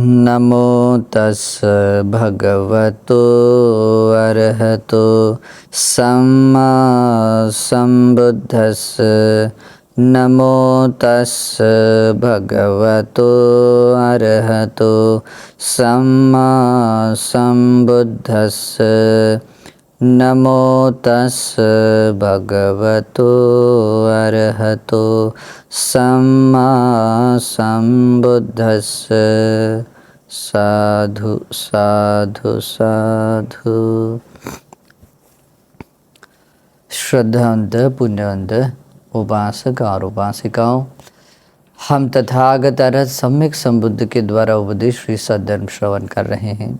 नमो तस् भगवतो अरहतो सम्मा सम्बुद्धस्स। नमो तस् भगवतो अरहतो सम्मा सम्बुद्धस्स। नमो तस् भगवतो अरहतो सम्मा सम्बुद्धस्स। साधु साधु साधु। श्रद्धावंत पुण्यवंत उपासक और उपासिकाओं, हम तथागत अरहत सम्यक संबुद्ध के द्वारा उपदेश श्री सद्धर्म श्रवण कर रहे हैं।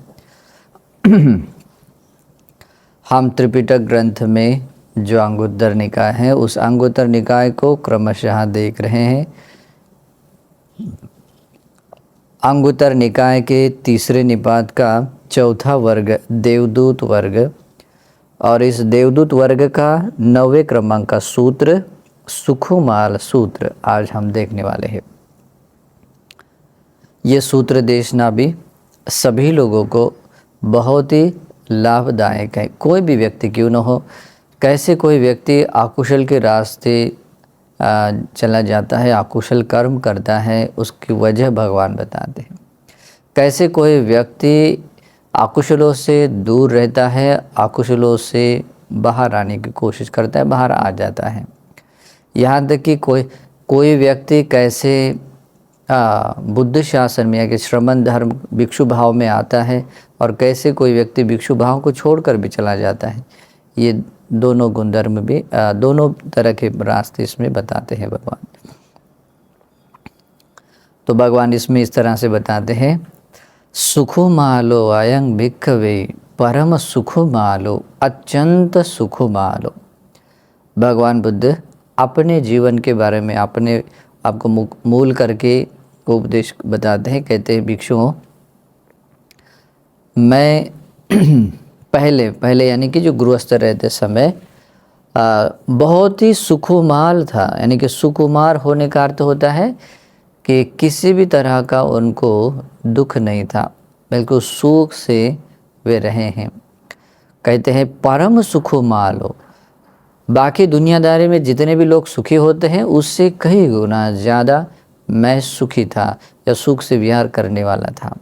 हम त्रिपिटक ग्रंथ में जो अंगुत्तर निकाय है, उस अंगुत्तर निकाय को क्रमशः देख रहे हैं। अंगुत्तर निकाय के तीसरे निपात का चौथा वर्ग देवदूत वर्ग, और इस देवदूत वर्ग का 9वें क्रमांक का सूत्र सुखुमाल सूत्र आज हम देखने वाले हैं। ये सूत्र देशना भी सभी लोगों को बहुत ही लाभदायक है। कोई भी व्यक्ति क्यों न हो, कैसे कोई व्यक्ति अकुशल के रास्ते चला जाता है, अकुशल कर्म करता है, उसकी वजह भगवान बताते हैं। कैसे कोई व्यक्ति अकुशलों से दूर रहता है, अकुशलों से बाहर आने की कोशिश करता है, बाहर आ जाता है। यहाँ तक कि कोई व्यक्ति कैसे बुद्ध शासन में या कि श्रमण धर्म भिक्षु भाव में आता है, और कैसे कोई व्यक्ति भिक्षु भाव को छोड़कर भी चला जाता है। ये दोनों गुणधर्म भी दोनों तरह के रास्ते इसमें बताते हैं भगवान। तो भगवान इसमें इस तरह से बताते हैं, सुखुमालो अयं भिक्खवे परम सुखुमालो अत्यंत सुखुमालो। भगवान बुद्ध अपने जीवन के बारे में आपको मूल करके उपदेश बताते हैं। कहते हैं, भिक्षुओं, मैं पहले यानी कि जो गृहस्थ रहते समय बहुत ही सुकुमार था। यानी कि सुकुमार होने का अर्थ होता है कि किसी भी तरह का उनको दुख नहीं था, बिल्कुल सुख से वे रहे हैं। कहते हैं परम सुकुमार हो। बाकी दुनियादारी में जितने भी लोग सुखी होते हैं, उससे कई गुना ज़्यादा मैं सुखी था या सुख से विहार करने वाला था।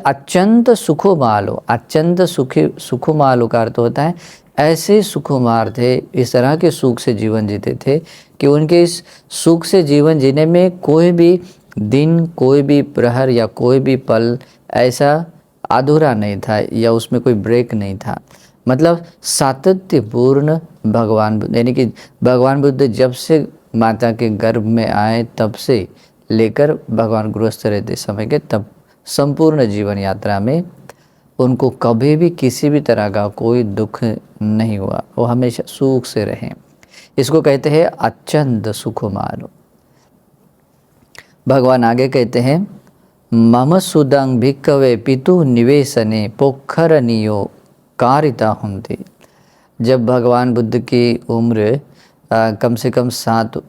अत्यंत सुखुमालो, अत्यंत सुखुमालो का अर्थ होता है ऐसे सुकुमार थे, इस तरह के सुख से जीवन जीते थे कि उनके इस सुख से जीवन जीने में कोई भी दिन, कोई भी प्रहर या कोई भी पल ऐसा अधूरा नहीं था या उसमें कोई ब्रेक नहीं था। मतलब सातत्यपूर्ण भगवान, यानी कि भगवान बुद्ध जब से माता के गर्भ में आए तब से लेकर भगवान गृहस्थ रहते समय के तब संपूर्ण जीवन यात्रा में उनको कभी भी किसी भी तरह का कोई दुख नहीं हुआ, वो हमेशा सुख से रहे। इसको कहते हैं अत्यंत सुकुमार। भगवान आगे कहते हैं, मम सुदं भिक्खवे पितु निवेशने पोखरनियो कारिता हुंते। जब भगवान बुद्ध की उम्र कम से कम 7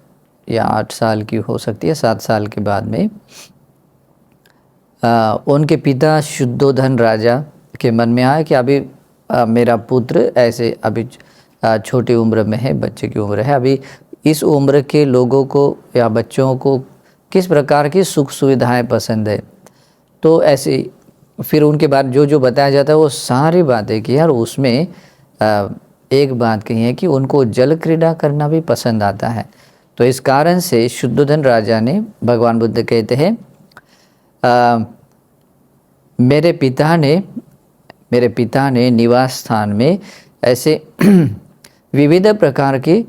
या 8 साल की हो सकती है, 7 साल के बाद में उनके पिता शुद्धोधन राजा के मन में आया कि अभी मेरा पुत्र ऐसे अभी छोटी उम्र में है, बच्चे की उम्र है, अभी इस उम्र के लोगों को या बच्चों को किस प्रकार की सुख सुविधाएं पसंद है। तो ऐसे फिर उनके बाद जो बताया जाता है वो सारी बातें की, और उसमें एक बात कही है कि उनको जल क्रीड़ा करना भी पसंद आता है। तो इस कारण से शुद्धोधन राजा ने, भगवान बुद्ध कहते हैं, मेरे पिता ने निवास स्थान में ऐसे विविध प्रकार की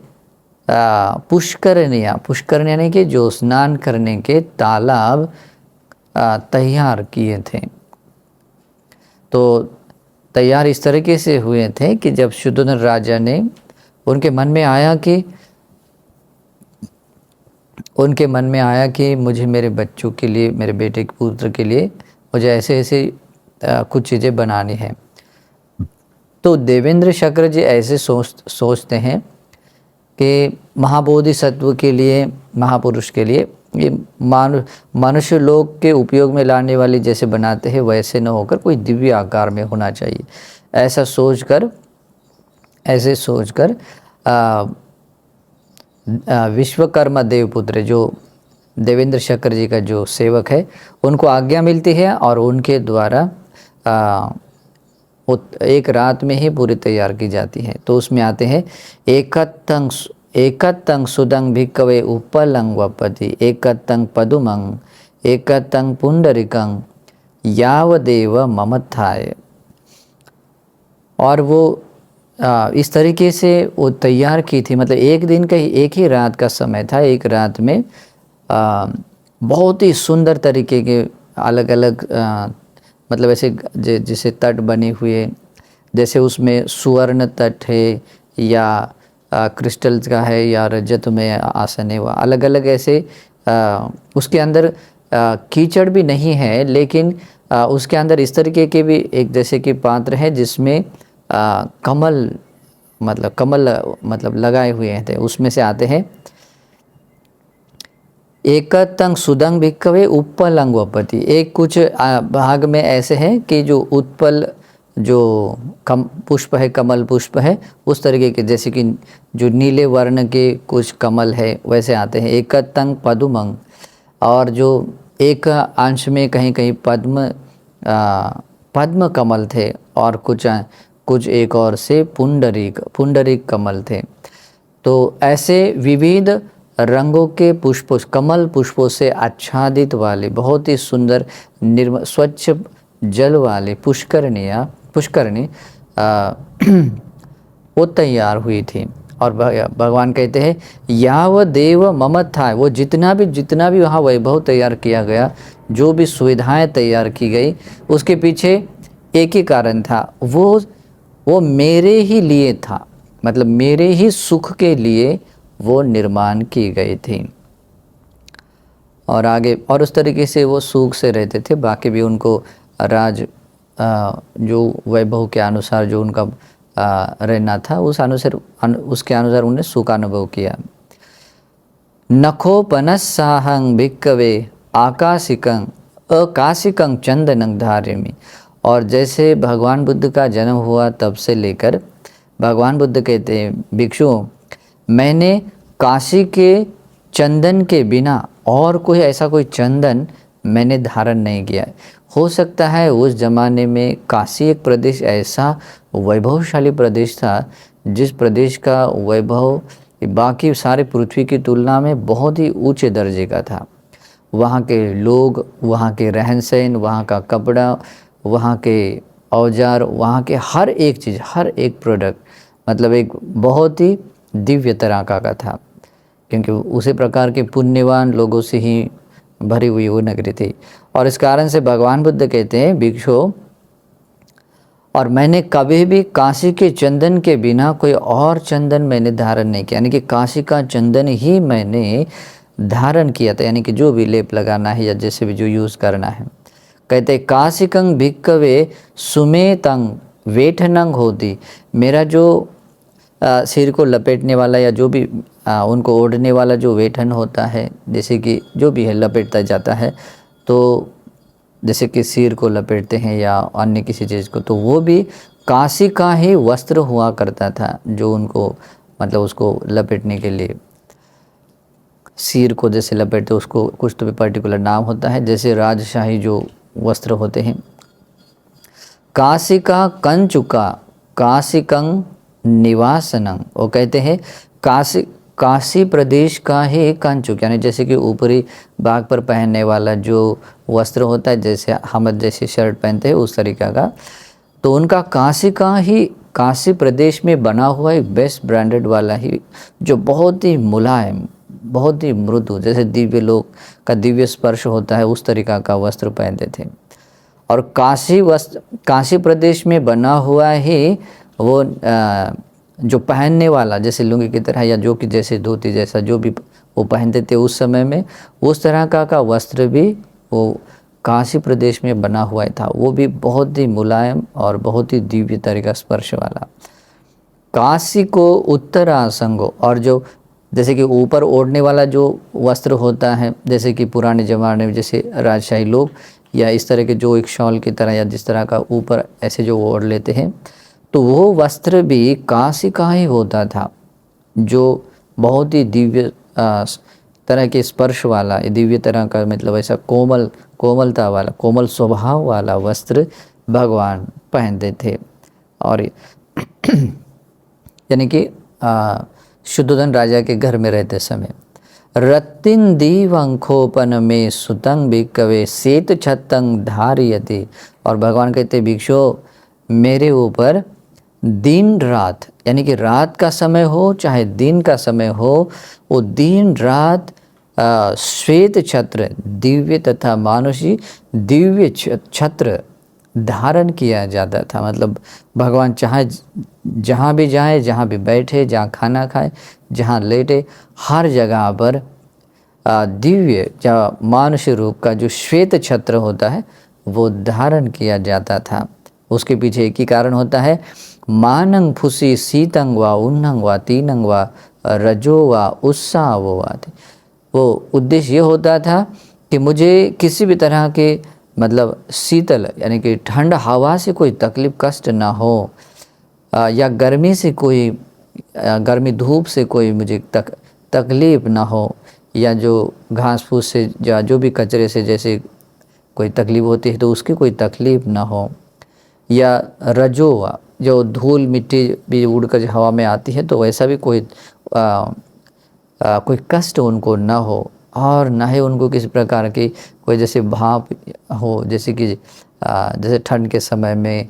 पुष्करनियाँ यानी कि जो स्नान करने के तालाब तैयार किए थे। तो तैयार इस तरीके से हुए थे कि जब शुद्धोधन राजा ने, उनके मन में आया कि मुझे मेरे बच्चों के लिए, मेरे बेटे के पुत्र के लिए मुझे ऐसे कुछ चीज़ें बनानी है। तो देवेंद्र शक्र जी ऐसे सोचते हैं कि महाबोधिसत्व के लिए, महापुरुष के लिए ये मनुष्य लोग के उपयोग में लाने वाली जैसे बनाते हैं वैसे न होकर कोई दिव्य आकार में होना चाहिए। ऐसा सोचकर विश्वकर्मा देवपुत्र जो देवेंद्र शक्कर जी का जो सेवक है उनको आज्ञा मिलती है और उनके द्वारा एक रात में ही पूरी तैयार की जाती है। तो उसमें आते हैं एकत्तंग सुदंग भिक्कवे उपलंग वपति एकत्तंग पदुमंग एकत्तंग पुंडरिकंग यावदेव ममत्थाय। और वो इस तरीके से वो तैयार की थी, मतलब एक दिन का ही, एक ही रात का समय था। एक रात में बहुत ही सुंदर तरीके के अलग अलग मतलब ऐसे जैसे तट बने हुए, जैसे उसमें सुवर्ण तट है या क्रिस्टल का है या रजत में आसन है, वह अलग अलग ऐसे उसके अंदर कीचड़ भी नहीं है, लेकिन उसके अंदर इस तरीके के भी एक जैसे कि पात्र है जिसमें कमल मतलब लगाए हुए थे। उसमें से आते हैं एकतंग सुदंग भिक्कवे उपलंग वपति। एक कुछ भाग में ऐसे है कि जो उत्पल जो पुष्प है, कमल पुष्प है, उस तरीके के जैसे कि जो नीले वर्ण के कुछ कमल है वैसे आते हैं। एकतंग पदुमंग, और जो एक अंश में कहीं कहीं पद्म कमल थे, और कुछ एक और से पुंडरीक कमल थे। तो ऐसे विविध रंगों के पुष्पों, कमल पुष्पों से आच्छादित वाले बहुत ही सुंदर स्वच्छ जल वाले पुष्करणी वो तैयार हुई थी। और भगवान कहते हैं याव देव ममत्थाय, वो जितना भी वहाँ वैभव तैयार किया गया, जो भी सुविधाएं तैयार की गई, उसके पीछे एक ही कारण था, वो मेरे ही लिए था, मतलब मेरे ही सुख के लिए वो निर्माण की गई थी। और आगे और उस तरीके से वो सुख से रहते थे। बाकी भी उनको राज जो वैभव के अनुसार जो उनका रहना था उसके अनुसार उन्हें सुख अनुभव किया। नखोपनस्साहं भिक्कवे आकाशिकं अकाशिकं चंदनं धारयामि। और जैसे भगवान बुद्ध का जन्म हुआ तब से लेकर भगवान बुद्ध कहते हैं भिक्षुओं, मैंने काशी के चंदन के बिना और ऐसा कोई चंदन मैंने धारण नहीं किया। हो सकता है उस ज़माने में काशी एक प्रदेश ऐसा वैभवशाली प्रदेश था जिस प्रदेश का वैभव बाकी सारे पृथ्वी की तुलना में बहुत ही ऊंचे दर्जे का था। वहाँ के लोग, वहाँ के रहन सहन, वहाँ का कपड़ा, वहाँ के औजार, वहाँ के हर एक चीज़, हर एक प्रोडक्ट मतलब एक बहुत ही दिव्य तरह का था, क्योंकि उसी प्रकार के पुण्यवान लोगों से ही भरी हुई वो नगरी थी। और इस कारण से भगवान बुद्ध कहते हैं भिक्षु, और मैंने कभी भी काशी के चंदन के बिना कोई और चंदन मैंने धारण नहीं किया, यानी कि काशी का चंदन ही मैंने धारण किया था, यानी कि जो भी लेप लगाना है या जैसे भी जो यूज़ करना है। कहते काशिकं भिक्कवे सुमेतंग वेठनंग होती। मेरा जो सिर को लपेटने वाला या जो भी उनको ओढ़ने वाला जो वेठन होता है, जैसे कि जो भी है लपेटता जाता है, तो जैसे कि सिर को लपेटते हैं या अन्य किसी चीज़ को, तो वो भी काशी का ही वस्त्र हुआ करता था, जो उनको मतलब उसको लपेटने के लिए सिर को जैसे लपेटते, उसको कुछ तो भी पर्टिकुलर नाम होता है, जैसे राजशाही जो वस्त्र होते हैं। काशी का कंचुका काशिकं निवासनं, वो कहते हैं काशी प्रदेश का ही कंचुक, यानी जैसे कि ऊपरी भाग पर पहनने वाला जो वस्त्र होता है, जैसे हम जैसे शर्ट पहनते हैं उस तरीका का, तो उनका काशी का ही काशी प्रदेश में बना हुआ एक बेस्ट ब्रांडेड वाला ही, जो बहुत ही मुलायम, बहुत ही मृदु, जैसे दिव्य लोक का दिव्य स्पर्श होता है उस तरीका का वस्त्र पहनते थे। और काशी प्रदेश में बना हुआ ही वो जो पहनने वाला जैसे लुंगी की तरह या जो कि जैसे धोती जैसा जो भी वो पहनते थे उस समय में, उस तरह का वस्त्र भी वो काशी प्रदेश में बना हुआ था, वो भी बहुत ही मुलायम और बहुत ही दिव्य तरीका स्पर्श वाला। काशी को उत्तरासंगो, और जो जैसे कि ऊपर ओढ़ने वाला जो वस्त्र होता है, जैसे कि पुराने ज़माने में जैसे राजशाही लोग या इस तरह के जो एक शॉल की तरह या जिस तरह का ऊपर ऐसे जो ओढ़ लेते हैं, तो वो वस्त्र भी काँसे का ही होता था, जो बहुत ही दिव्य तरह के स्पर्श वाला, दिव्य तरह का मतलब ऐसा कोमलता वाला, कोमल स्वभाव वाला वस्त्र भगवान पहनते थे। और यानी कि शुद्धोधन राजा के घर में रहते समय रत्तिन दीवंखोपन में सुतंग भिक्कवे सेत छत्तंग धारियति। और भगवान कहते भिक्षु मेरे ऊपर दिन रात, यानी कि रात का समय हो चाहे दिन का समय हो, वो दिन रात श्वेत छत्र, दिव्य तथा मानुषी दिव्य छत्र धारण किया जाता था। मतलब भगवान चाहे जहाँ भी जाए, जहाँ भी बैठे, जहाँ खाना खाए, जहाँ लेटे, हर जगह पर दिव्य या मानुष्य रूप का जो श्वेत छत्र होता है वो धारण किया जाता था। उसके पीछे एक ही कारण होता है, मानंग फुसी सीतंग व उन्नंग व तीनंग व रजो व उत्साह वो आते। वो उद्देश्य ये होता था कि मुझे किसी भी तरह के मतलब शीतल यानी कि ठंड हवा से कोई तकलीफ़ कष्ट ना हो, या गर्मी से कोई गर्मी धूप से कोई मुझे तकलीफ़ ना हो, या जो घास फूस से या जो भी कचरे से जैसे कोई तकलीफ़ होती है तो उसकी कोई तकलीफ़ ना हो, या रजोवा जो धूल मिट्टी भी उड़कर हवा में आती है तो वैसा भी कोई कोई कष्ट उनको ना हो, और ना ही उनको किसी प्रकार की कोई जैसे भाप हो, जैसे कि जैसे ठंड के समय में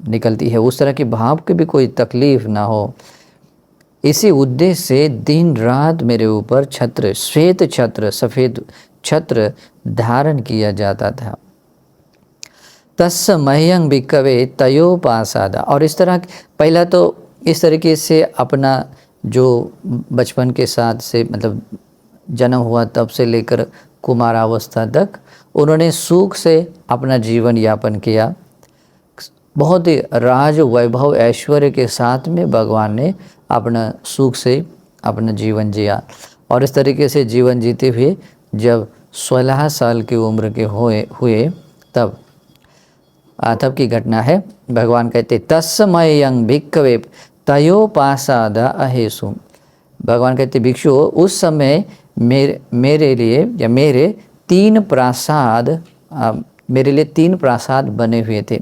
निकलती है उस तरह की भाप की भी कोई तकलीफ़ ना हो। इसी उद्देश्य से दिन रात मेरे ऊपर छत्र, श्वेत छत्र, सफ़ेद छत्र धारण किया जाता था। तस् मह्यंग भिक्कवे तयोपासादा। और इस तरह पहला तो इस तरीके से अपना जो बचपन के साथ से मतलब जन्म हुआ तब से लेकर कुमारावस्था तक उन्होंने सुख से अपना जीवन यापन किया। बहुत ही राज वैभव ऐश्वर्य के साथ में भगवान ने अपना सुख से अपना जीवन जिया। और इस तरीके से जीवन जीते हुए जब 16 साल की उम्र के हुए तब की घटना है। भगवान कहते तस्मयं भिक्खवे तयोपासाद अहेसु। भगवान कहते भिक्षु उस समय मेरे लिए या मेरे तीन प्रासाद बने हुए थे।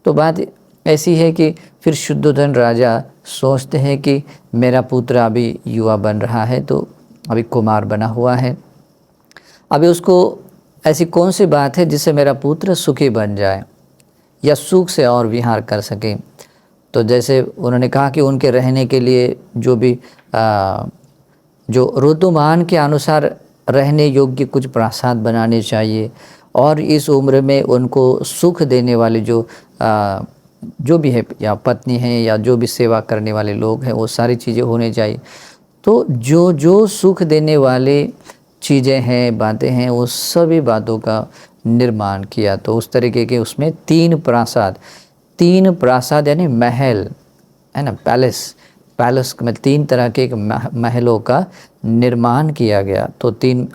तो बात ऐसी है कि फिर शुद्धोधन राजा सोचते हैं कि मेरा पुत्र अभी युवा बन रहा है, तो अभी कुमार बना हुआ है, अभी उसको ऐसी कौन सी बात है जिससे मेरा पुत्र सुखी बन जाए या सुख से और विहार कर सके। तो जैसे उन्होंने कहा कि उनके रहने के लिए जो भी जो ऋतुमान के अनुसार रहने योग्य कुछ प्रासाद बनाने चाहिए, और इस उम्र में उनको सुख देने वाले जो भी है या पत्नी है या जो भी सेवा करने वाले लोग हैं वो सारी चीज़ें होने चाहिए। तो जो सुख देने वाले चीज़ें हैं, बातें हैं, वो सभी बातों का निर्माण किया। तो उस तरीके के उसमें तीन प्रासाद यानी महल है ना, पैलेस में तीन तरह के महलों का निर्माण किया गया। तो तीन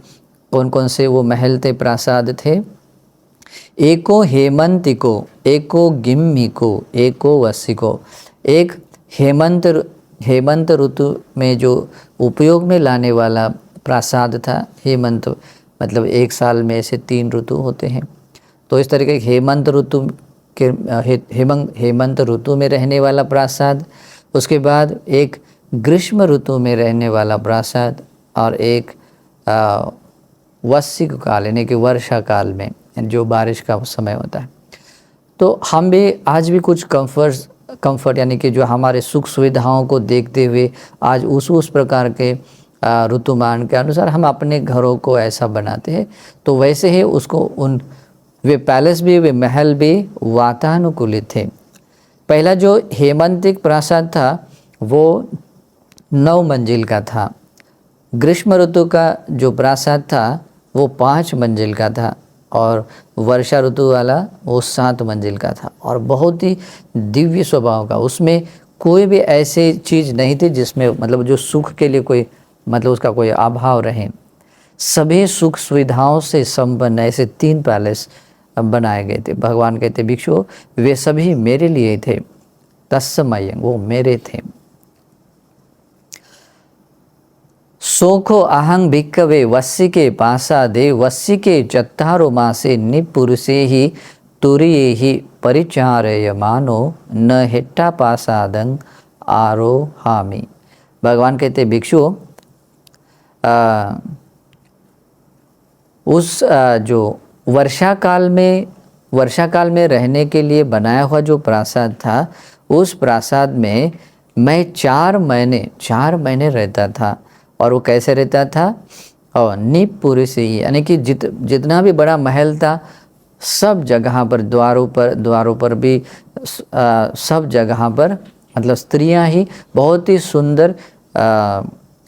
कौन कौन से वो महल थे, प्रासाद थे? एको हेमंतिको, एको गिम्मिको, एको वसिको। एक हेमंत ऋतु में जो उपयोग में लाने वाला प्रासाद था। हेमंत मतलब एक साल में ऐसे 3 ऋतु होते हैं, तो इस तरीके हेमंत ऋतु में रहने वाला प्रासाद, उसके बाद एक ग्रीष्म ऋतु में रहने वाला प्रासाद, और एक वसिक काल यानी कि वर्षा काल में जो बारिश का समय होता है। तो हम भी आज भी कुछ कंफर्ट यानी कि जो हमारे सुख सुविधाओं को देखते हुए आज उस प्रकार के ऋतुमान के अनुसार हम अपने घरों को ऐसा बनाते हैं। तो वैसे ही उसको वे पैलेस भी, वे महल भी वातानुकूलित थे। पहला जो हेमंतिक प्रासाद था वो 9 मंजिल का था। ग्रीष्म ऋतु का जो प्रासाद था वो 5 मंजिल का था, और वर्षा ऋतु वाला वो 7 मंजिल का था, और बहुत ही दिव्य स्वभाव का। उसमें कोई भी ऐसी चीज़ नहीं थी जिसमें मतलब जो सुख के लिए कोई मतलब उसका कोई अभाव रहे। सभी सुख सुविधाओं से संपन्न ऐसे 3 पैलेस बनाए गए थे। भगवान कहते भिक्षु वे सभी मेरे लिए थे, तत्समय वो मेरे थे। सोखो अहं भिक्कवे वस्सिके पासादे वस्सिके चत्तारो मासे निपुरुषे ही तुरिये ही परिचारयमानो न हेट्टा पासादं आरोहामि। भगवान कहते भिक्षु जो वर्षा काल में रहने के लिए बनाया हुआ जो प्रासाद था, उस प्रासाद में मैं 4 महीने रहता था। और वो कैसे रहता था? और निपुर से ही, यानी कि जितना भी बड़ा महल था सब जगह पर द्वारों पर भी सब जगह पर मतलब स्त्रियां ही, बहुत ही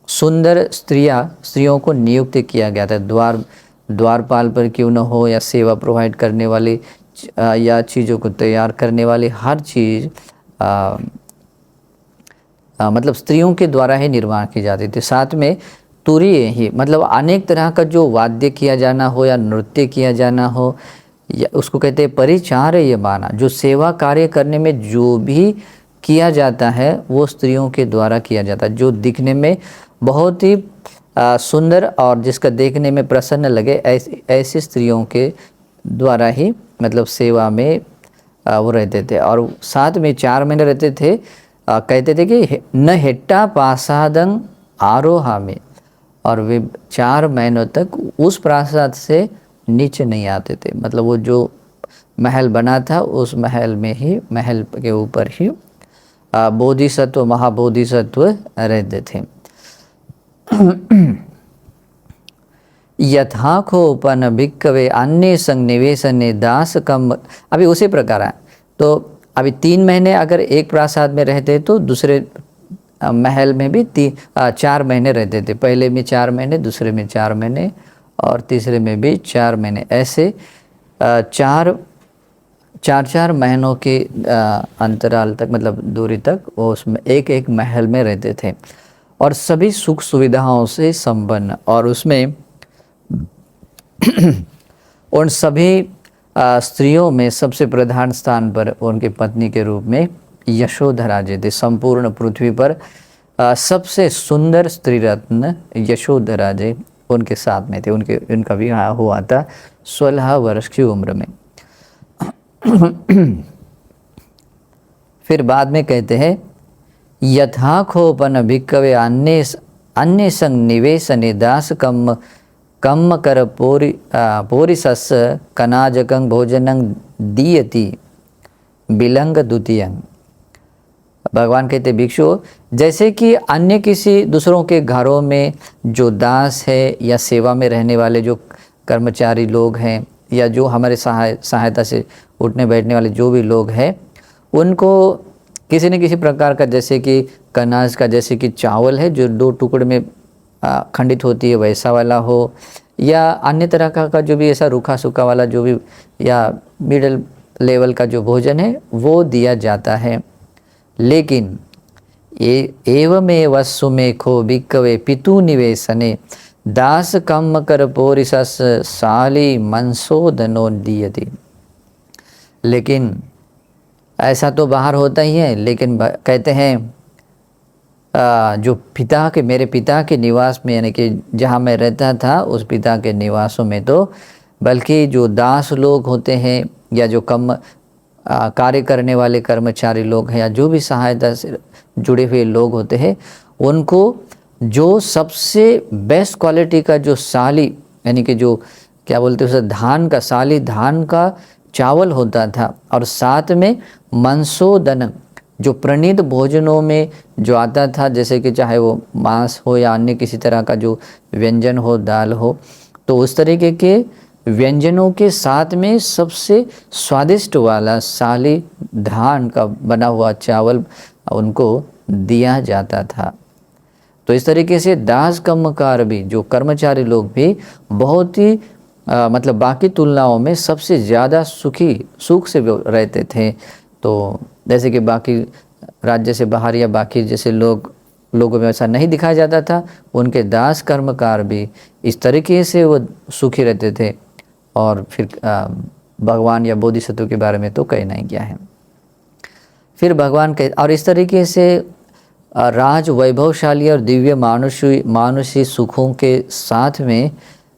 सुंदर स्त्रियों को नियुक्त किया गया था। द्वारपाल पर क्यों न हो, या सेवा प्रोवाइड करने वाली या चीज़ों को तैयार करने वाली, हर चीज़ मतलब स्त्रियों के द्वारा ही निर्माण की जाती थी। साथ में तुरीय ही मतलब अनेक तरह का जो वाद्य किया जाना हो या नृत्य किया जाना हो, या उसको कहते हैं परिचार्य माना। जो सेवा कार्य करने में जो भी किया जाता है वो स्त्रियों के द्वारा किया जाता है। जो दिखने में बहुत ही सुंदर और जिसका देखने में प्रसन्न लगे, ऐसी स्त्रियों के द्वारा ही मतलब सेवा में वो रहते थे। और साथ में 4 महीने रहते थे। कहते थे कि न हेट्टा पासादं आरोहामि, और वे 4 महीनों तक उस प्रासाद से नीचे नहीं आते थे। मतलब वो जो महल बना था उस महल में ही, महल के ऊपर ही बोधिसत्व महाबोधिसत्व रहते थे। यथाखोपन भिक्कवे अन्य संग निवेशने दास कम। अभी उसी प्रकार है। तो अभी 3 महीने अगर एक प्रासाद में रहते तो दूसरे महल में भी 4 महीने रहते थे। पहले में 4 महीने, दूसरे में 4 महीने और तीसरे में भी 4 महीने, ऐसे 4 महीनों के अंतराल तक मतलब दूरी तक वो उसमें एक महल में रहते थे। और सभी सुख सुविधाओं से संपन्न, और उसमें उन सभी स्त्रियों में सबसे प्रधान स्थान पर उनकी पत्नी के रूप में यशोधरा जी थी। संपूर्ण पृथ्वी पर सबसे सुंदर स्त्री रत्न यशोधरा जी उनके साथ में थे। उनका विवाह हुआ था 16 वर्ष की उम्र में। फिर बाद में कहते हैं यथाखोपन भिक्कवे अन्य संग निवेशने दास कम कर पोरिसस कनाजकं भोजनं दीयति बिलंग द्वितीयं। भगवान कहते भिक्षु जैसे कि अन्य किसी दूसरों के घरों में जो दास है या सेवा में रहने वाले जो कर्मचारी लोग हैं, या जो हमारे सहायता से उठने बैठने वाले जो भी लोग हैं, उनको किसी न किसी प्रकार का, जैसे कि कनाज का, जैसे कि चावल है जो 2 टुकड़े में खंडित होती है, वैसा वाला हो, या अन्य तरह का जो भी ऐसा रूखा सूखा वाला जो भी या मिडिल लेवल का जो भोजन है वो दिया जाता है। लेकिन एवमेव सुमेखो भिक्कवे पितु निवेशने दास कम कर पोरिसस साली मनसोदनो दीयति। लेकिन ऐसा तो बाहर होता ही है, लेकिन कहते हैं जो मेरे पिता के निवास में, यानी कि जहाँ मैं रहता था उस पिता के निवासों में, तो बल्कि जो दास लोग होते हैं या जो कम कार्य करने वाले कर्मचारी लोग हैं या जो भी सहायता से जुड़े हुए लोग होते हैं, उनको जो सबसे बेस्ट क्वालिटी का जो साली, यानी कि जो क्या बोलते हैं उसे, धान का साली, धान का चावल होता था, और साथ में मनसोदन जो प्रणीत भोजनों में जो आता था, जैसे कि चाहे वो मांस हो या अन्य किसी तरह का जो व्यंजन हो, दाल हो, तो उस तरीके के व्यंजनों के साथ में सबसे स्वादिष्ट वाला साली धान का बना हुआ चावल उनको दिया जाता था। तो इस तरीके से दास कर्मकार भी, जो कर्मचारी लोग भी बहुत ही मतलब बाकी तुलनाओं में सबसे ज़्यादा सुख से रहते थे। तो जैसे कि बाकी राज्य से बाहर या बाकी जैसे लोगों में ऐसा नहीं दिखाया जाता था, उनके दास कर्मकार भी इस तरीके से वो सुखी रहते थे। और फिर भगवान या बोधिसत्व के बारे में तो कहना ही क्या है। फिर भगवान के और इस तरीके से राज वैभवशाली और दिव्य मानुषी सुखों के साथ में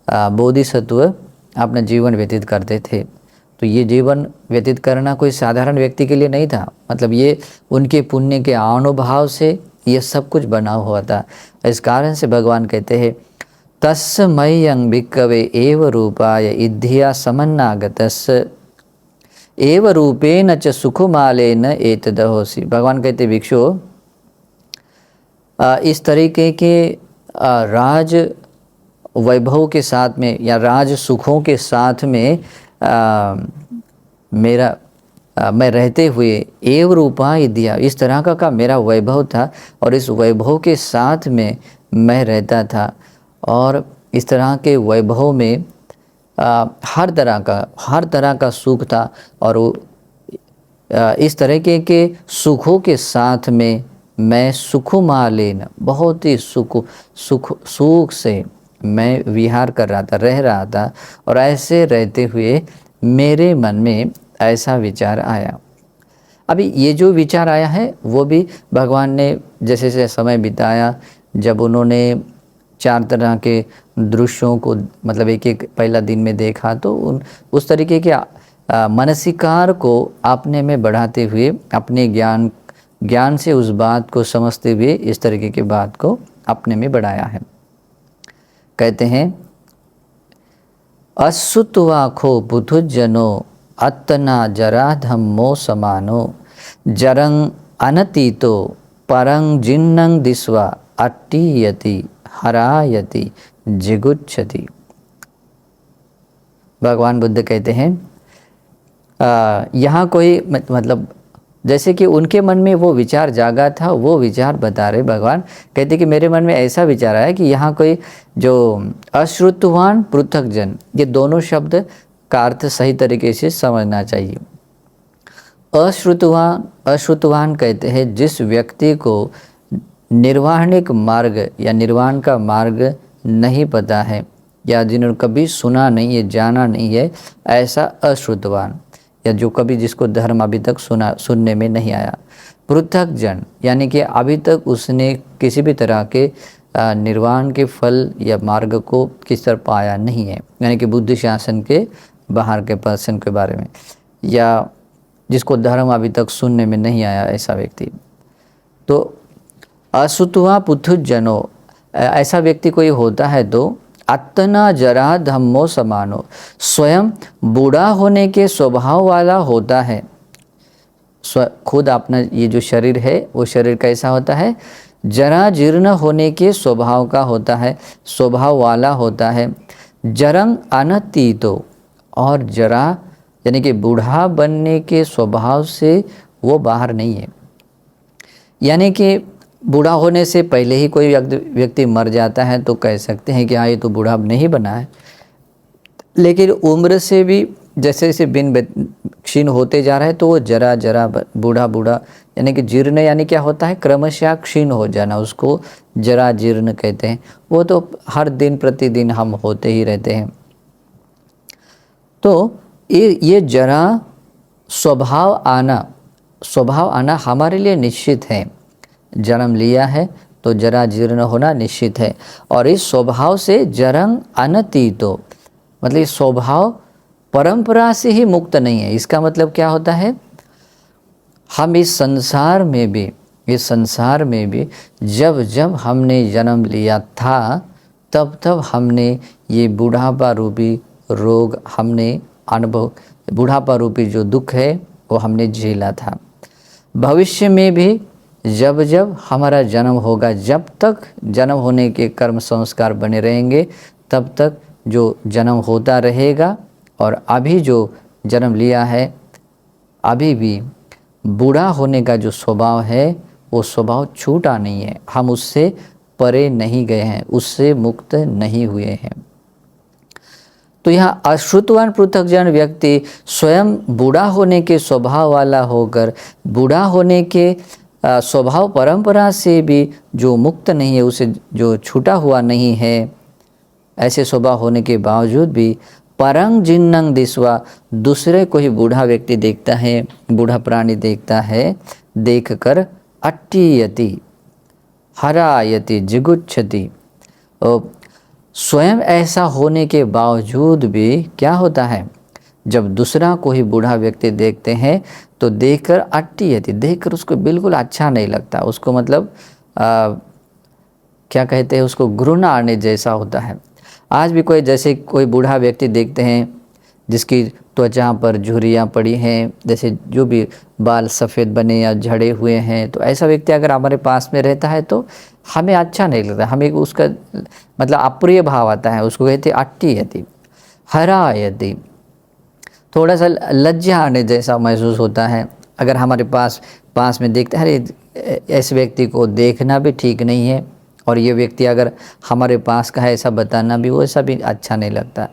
बोधिसत्व अपना जीवन व्यतीत करते थे। तो ये जीवन व्यतीत करना कोई साधारण व्यक्ति के लिए नहीं था, मतलब ये उनके पुण्य के अनुभव से ये सब कुछ बना हुआ था। इस कारण से भगवान कहते हैं तस्मयं भिक्खवे एव रूपाय इद्धिया समन्नागतस्य एव रूपेण च सुखमालेन एतदहोसि। भगवान कहते भिक्षु, इस तरीके के राज वैभव के साथ में या राज सुखों के साथ में मैं रहते हुए एव रूपा दिया, इस तरह का मेरा वैभव था और इस वैभव के साथ में मैं रहता था। और इस तरह के वैभव में हर तरह का सुख था। और इस तरीके के सुखों के साथ में मैं सुखमालेन, बहुत ही सुख से मैं विहार कर रहा था, रह रहा था। और ऐसे रहते हुए मेरे मन में ऐसा विचार आया। अभी ये जो विचार आया है वो भी भगवान ने जैसे जैसे समय बिताया, जब उन्होंने 4 तरह के दृश्यों को मतलब एक एक पहला दिन में देखा, तो उस तरीके के मानसिकार को अपने में बढ़ाते हुए अपने ज्ञान से उस बात को समझते हुए इस तरीके की बात को अपने में बढ़ाया है। कहते हैं असुत्वाखो बुधुजनो अत्तना जरा धम्मो समानो जरंग अनतीतो परंग जिन्नंग दिस्वा अट्टीयति हरायति जिगुच्छति। भगवान बुद्ध कहते हैं यहाँ कोई मतलब जैसे कि उनके मन में वो विचार जागा था, वो विचार बता रहे भगवान। कहते कि मेरे मन में ऐसा विचार आया कि यहाँ कोई जो अश्रुतवान पृथक जन, ये दोनों शब्द का अर्थ सही तरीके से समझना चाहिए। अश्रुतवान कहते हैं जिस व्यक्ति को निर्वाणिक मार्ग या निर्वाण का मार्ग नहीं पता है या जिन्होंने कभी सुना नहीं है, जाना नहीं है, ऐसा अश्रुतवान, या जो कभी जिसको धर्म अभी तक सुनने में नहीं आया। पृथक जन यानी कि अभी तक उसने किसी भी तरह के निर्वाण के फल या मार्ग को किस तरह पाया नहीं है, यानी कि बुद्धि शासन के बाहर के पर्सन के बारे में, या जिसको धर्म अभी तक सुनने में नहीं आया, ऐसा व्यक्ति। तो असुतवा पुथुज जनो, ऐसा व्यक्ति कोई होता है तो अत्तना जरा धम्मो समानो, स्वयं बूढ़ा होने के स्वभाव वाला होता है। खुद अपना ये जो शरीर है वो शरीर कैसा होता है, जरा जीर्ण होने के स्वभाव का होता है, स्वभाव वाला होता है। जरंग अनतीतो, और जरा यानी कि बूढ़ा बनने के स्वभाव से वो बाहर नहीं है, यानी कि बूढ़ा होने से पहले ही कोई व्यक्ति मर जाता है तो कह सकते हैं कि हाँ ये तो बूढ़ा नहीं बना है। लेकिन उम्र से भी जैसे जैसे क्षीण होते जा रहा है तो वो जरा बूढ़ा यानी कि जीर्ण, यानी क्या होता है, क्रमशः क्षीण हो जाना, उसको जरा जीर्ण कहते हैं। वो तो हर दिन प्रतिदिन हम होते ही रहते हैं। तो ये जरा स्वभाव आना हमारे लिए निश्चित है। जन्म लिया है तो जरा जीर्ण होना निश्चित है। और इस स्वभाव से जरंग अनतीतो, मतलब इस स्वभाव परंपरा से ही मुक्त नहीं है। इसका मतलब क्या होता है, हम इस संसार में भी जब जब हमने जन्म लिया था तब हमने ये बुढ़ापा रूपी रोग हमने अनुभव, बुढ़ापा रूपी जो दुख है वो हमने झेला था। भविष्य में भी जब जब हमारा जन्म होगा, जब तक जन्म होने के कर्म संस्कार बने रहेंगे तब तक जो जन्म होता रहेगा। और अभी जो जन्म लिया है, अभी भी बूढ़ा होने का जो स्वभाव है वो स्वभाव छूटा नहीं है, हम उससे परे नहीं गए हैं, उससे मुक्त नहीं हुए हैं। तो यहाँ अश्रुतवान पृथकजन व्यक्ति स्वयं बूढ़ा होने के स्वभाव वाला होकर बूढ़ा होने के स्वभाव परंपरा से भी जो मुक्त नहीं है, उसे जो छूटा हुआ नहीं है, ऐसे स्वभाव होने के बावजूद भी परंग जिन्नंग दिस्वा, दूसरे को ही बूढ़ा व्यक्ति देखता है, बूढ़ा प्राणी देखता है, देखकर अट्टीयति हरायति जिगुच्छति। स्वयं ऐसा होने के बावजूद भी क्या होता है, जब दूसरा कोई बूढ़ा व्यक्ति देखते हैं तो देखकर अट्टीयति, देखकर उसको बिल्कुल अच्छा नहीं लगता, उसको मतलब क्या कहते हैं, उसको घृणा आने जैसा होता है। आज भी कोई जैसे कोई बूढ़ा व्यक्ति देखते हैं जिसकी त्वचा पर झुर्रियाँ पड़ी हैं, जैसे जो भी बाल सफ़ेद बने या झड़े हुए हैं, तो ऐसा व्यक्ति अगर हमारे पास में रहता है तो हमें अच्छा नहीं लगता, हमें उसका मतलब अप्रिय भाव आता है, उसको कहते अट्टीयति हरायति। थोड़ा सा लज्जा आने जैसा महसूस होता है। अगर हमारे पास में देखते हैं, अरे ऐसे व्यक्ति को देखना भी ठीक नहीं है, और ये व्यक्ति अगर हमारे पास का है ऐसा बताना भी वैसा भी अच्छा नहीं लगता,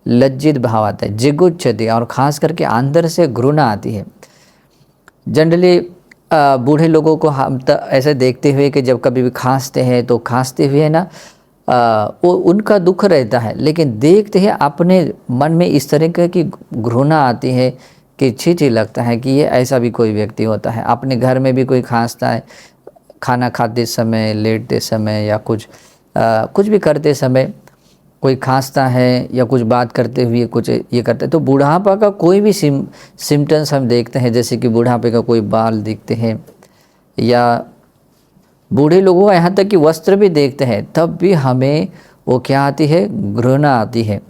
लज्जित भाव आता है, जिगुच्छति, और ख़ास करके अंदर से घृणा आती है। जनरली बूढ़े लोगों को हम ऐसे देखते हुए कि जब कभी भी खांसते हैं तो खांसते हुए ना वो उनका दुख रहता है, लेकिन देखते हैं अपने मन में इस तरह की घृणा आती है कि छी लगता है कि ये ऐसा भी कोई व्यक्ति होता है। अपने घर में भी कोई खांसता है, खाना खाते समय, लेटते समय, या कुछ भी करते समय कोई खांसता है, या कुछ बात करते हुए कुछ ये करता है, तो बुढ़ापा का कोई भी सिम्टम्स हम देखते हैं, जैसे कि बुढ़ापे का कोई बाल दिखते हैं, या बूढ़े लोगों का यहाँ तक कि वस्त्र भी देखते हैं, तब भी हमें वो क्या आती है, घृणा आती है।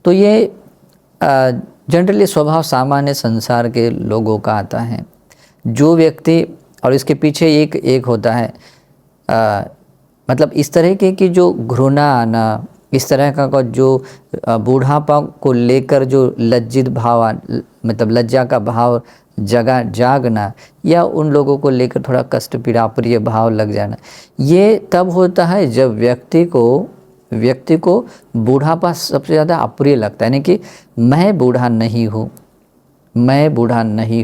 तो ये जनरली स्वभाव सामान्य संसार के लोगों का आता है। जो व्यक्ति, और इसके पीछे एक होता है मतलब इस तरह के कि जो घृणा आना, इस तरह का जो बूढ़ापा को लेकर जो लज्जित भाव, मतलब लज्जा का भाव जागना, या उन लोगों को लेकर थोड़ा कष्ट पीड़ा प्रिय भाव लग जाना, ये तब होता है जब व्यक्ति को बूढ़ापा सबसे ज़्यादा अप्रिय लगता है। यानी कि मैं बूढ़ा नहीं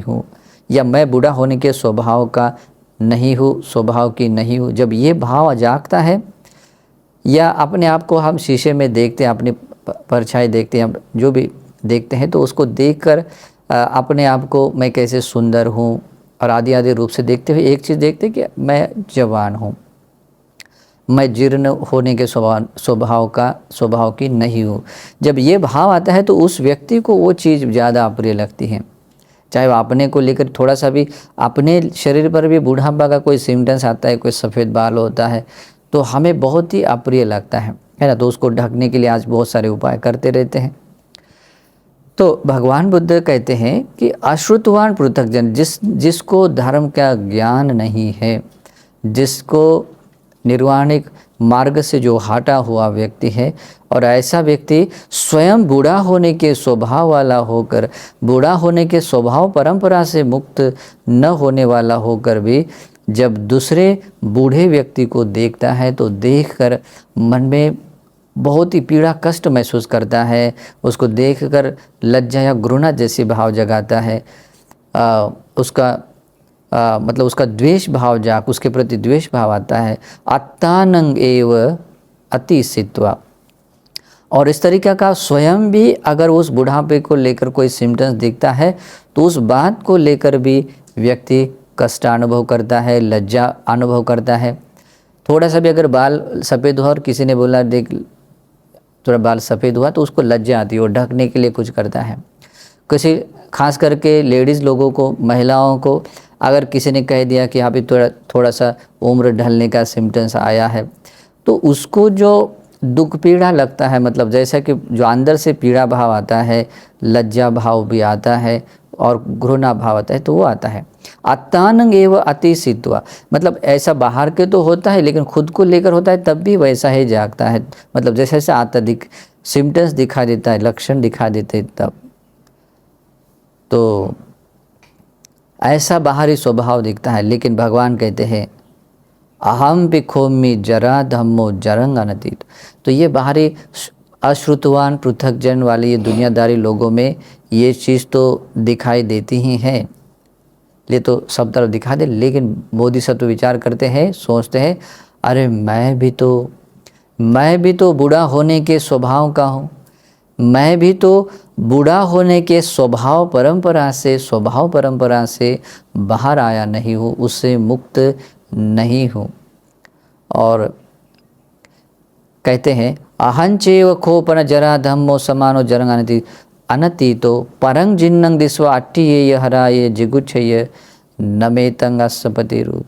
हूँ, या मैं बूढ़ा होने के स्वभाव का नहीं हूँ, स्वभाव की नहीं हूँ। जब ये भाव जागता है, या अपने आप को हम शीशे में देखते हैं, अपनी परछाई देखते हैं, जो भी देखते हैं, तो उसको देखकर अपने आप को मैं कैसे सुंदर हूँ और आदि रूप से देखते हुए एक चीज़ देखते कि मैं जवान हूँ, मैं जीर्ण होने के स्वभाव की नहीं हूँ। जब ये भाव आता है तो उस व्यक्ति को वो चीज़ ज़्यादा अप्रिय लगती है। चाहे वो अपने को लेकर थोड़ा सा भी, अपने शरीर पर भी बुढ़ापा का कोई सिम्टम्स आता है, कोई सफ़ेद बाल होता है, तो हमें बहुत ही अप्रिय लगता है ना। तो उसको ढकने के लिए आज बहुत सारे उपाय करते रहते हैं। तो भगवान बुद्ध कहते हैं कि अश्रुतवान पृथकजन, जिसको धर्म का ज्ञान नहीं है, जिसको निर्वाणिक मार्ग से जो हटा हुआ व्यक्ति है, और ऐसा व्यक्ति स्वयं बूढ़ा होने के स्वभाव वाला होकर, बूढ़ा होने के स्वभाव परंपरा से मुक्त न होने वाला होकर भी जब दूसरे बूढ़े व्यक्ति को देखता है तो देखकर मन में बहुत ही पीड़ा कष्ट महसूस करता है, उसको देखकर लज्जा या घृणा जैसी भाव जगाता है। मतलब उसका द्वेष भाव उसके प्रति द्वेष भाव आता है। अत्तानंग एव अतिसित्वा, और इस तरीके का स्वयं भी अगर उस बुढ़ापे को लेकर कोई सिम्टम्स दिखता है तो उस बात को लेकर भी व्यक्ति कष्ट अनुभव करता है, लज्जा अनुभव करता है। थोड़ा सा भी अगर बाल सफ़ेद हुआ और किसी ने बोला देख थोड़ा बाल सफ़ेद हुआ, तो उसको लज्जा आती है, वो ढकने के लिए कुछ करता है। किसी खास करके लेडीज़ लोगों को, महिलाओं को अगर किसी ने कह दिया कि यहाँ पे थोड़ा सा उम्र ढलने का सिम्टम्स आया है, तो उसको जो दुख पीड़ा लगता है, मतलब जैसा कि जो अंदर से पीड़ा भाव आता है, लज्जा भाव भी आता है और घृणा भाव आता है, तो वो आता है। अत्तानंग एव अतिसित्वा, मतलब ऐसा बाहर के तो होता है लेकिन खुद को लेकर होता है, तब भी वैसा ही जागता है। मतलब जैसे जैसे अत्यधिक सिम्टम्स दिखा देता है, लक्षण दिखा देते तब, तो ऐसा बाहरी स्वभाव दिखता है। लेकिन भगवान कहते हैं अहम पिखोमी जरा धम्मो जरंग अनतीत, तो ये बाहरी अश्रुतवान पृथकजन वाले ये दुनियादारी लोगों में ये चीज़ तो दिखाई देती ही है, लिए तो सब तरफ दिखा दे, लेकिन बोधिसत्व विचार करते हैं, सोचते हैं अरे मैं भी तो बूढ़ा होने के स्वभाव का हूँ, मैं भी तो बूढ़ा होने के स्वभाव परंपरा से बाहर आया नहीं हूँ, उससे मुक्त नहीं हूँ। और कहते हैं अहंचेव खोपन जरा धम्मो समानो जरंग अनतीतो परंग जिन्नंग दिस्वा अट्टिये हराये जिगुच्छये नमेतंग असपतिरु।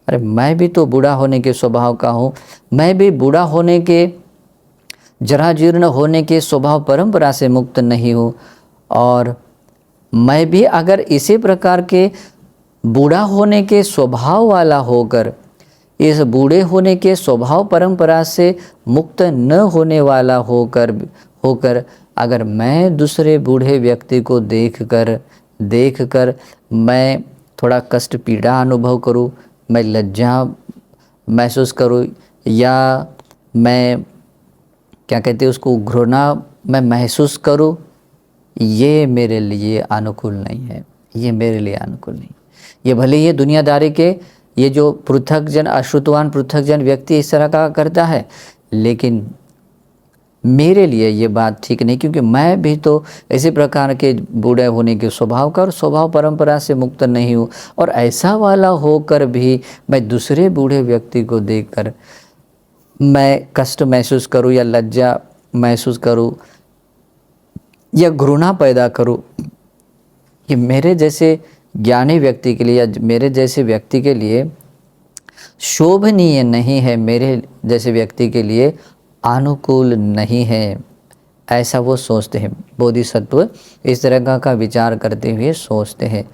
अरे मैं भी तो बूढ़ा होने के स्वभाव का हूँ, मैं भी बूढ़ा होने के, जरा जीर्ण होने के स्वभाव परंपरा से मुक्त नहीं हूँ। और मैं भी अगर इसी प्रकार के बूढ़ा होने के स्वभाव वाला होकर, इस बूढ़े होने के स्वभाव परंपरा से मुक्त न होने वाला होकर अगर मैं दूसरे बूढ़े व्यक्ति को देखकर मैं थोड़ा कष्ट पीड़ा अनुभव करूं, मैं लज्जा महसूस करूं, या मैं क्या कहते हैं उसको घृणा मैं महसूस करूं, ये मेरे लिए अनुकूल नहीं है, ये मेरे लिए अनुकूल नहीं। ये भले ये दुनियादारी के ये जो पृथकजन अश्रुतवान पृथकजन व्यक्ति इस तरह का करता है, लेकिन मेरे लिए ये बात ठीक नहीं, क्योंकि मैं भी तो इसी प्रकार के बूढ़े होने के स्वभाव का और स्वभाव परंपरा से मुक्त नहीं हूँ। और ऐसा वाला होकर भी मैं दूसरे बूढ़े व्यक्ति को देखकर मैं कष्ट महसूस करूँ या लज्जा महसूस करूँ या घृणा पैदा करूँ, ये मेरे जैसे ज्ञानी व्यक्ति के लिए या मेरे जैसे व्यक्ति के लिए शोभनीय नहीं है, मेरे जैसे व्यक्ति के लिए अनुकूल नहीं है, ऐसा वो सोचते हैं। बोधिसत्व इस तरह का विचार करते हुए सोचते हैं।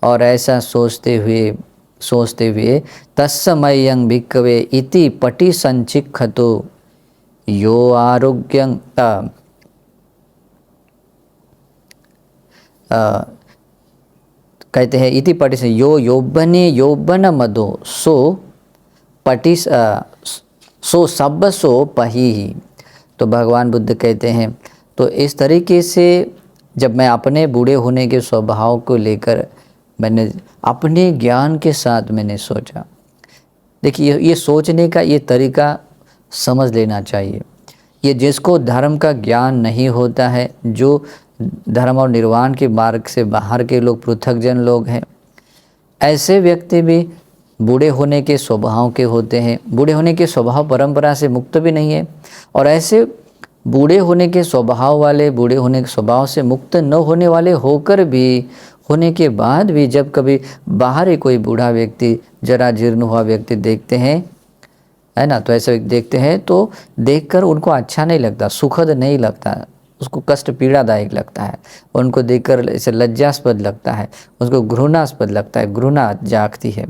और ऐसा सोचते हुए तस्मयं भिक्खवे इति पटि संचिक्खतो यो आरोग्यं कहते हैं इति पटि से यो यौवने यौवन मदो सो पटि सो सब सो पही। तो भगवान बुद्ध कहते हैं तो इस तरीके से जब मैं अपने बूढ़े होने के स्वभाव को लेकर मैंने अपने ज्ञान के साथ मैंने सोचा, देखिए ये सोचने का ये तरीका समझ लेना चाहिए। ये जिसको धर्म का ज्ञान नहीं होता है, जो धर्म और निर्वाण के मार्ग से बाहर के लोग पृथकजन लोग हैं, ऐसे व्यक्ति भी बूढ़े होने के स्वभाव के होते हैं, बूढ़े होने के स्वभाव परंपरा से मुक्त भी नहीं है। और ऐसे बूढ़े होने के स्वभाव वाले, बूढ़े होने के स्वभाव से मुक्त न होने वाले होकर भी, होने के बाद भी जब कभी बाहर ही कोई बूढ़ा व्यक्ति, जरा जीर्ण हुआ व्यक्ति देखते हैं, है ना, तो ऐसे देखते हैं तो देखकर उनको अच्छा नहीं लगता, सुखद नहीं लगता, उसको कष्ट पीड़ादायक लगता है, उनको देखकर ऐसे लज्जास्पद लगता है, उसको घृणास्पद लगता है, घृणा जागती है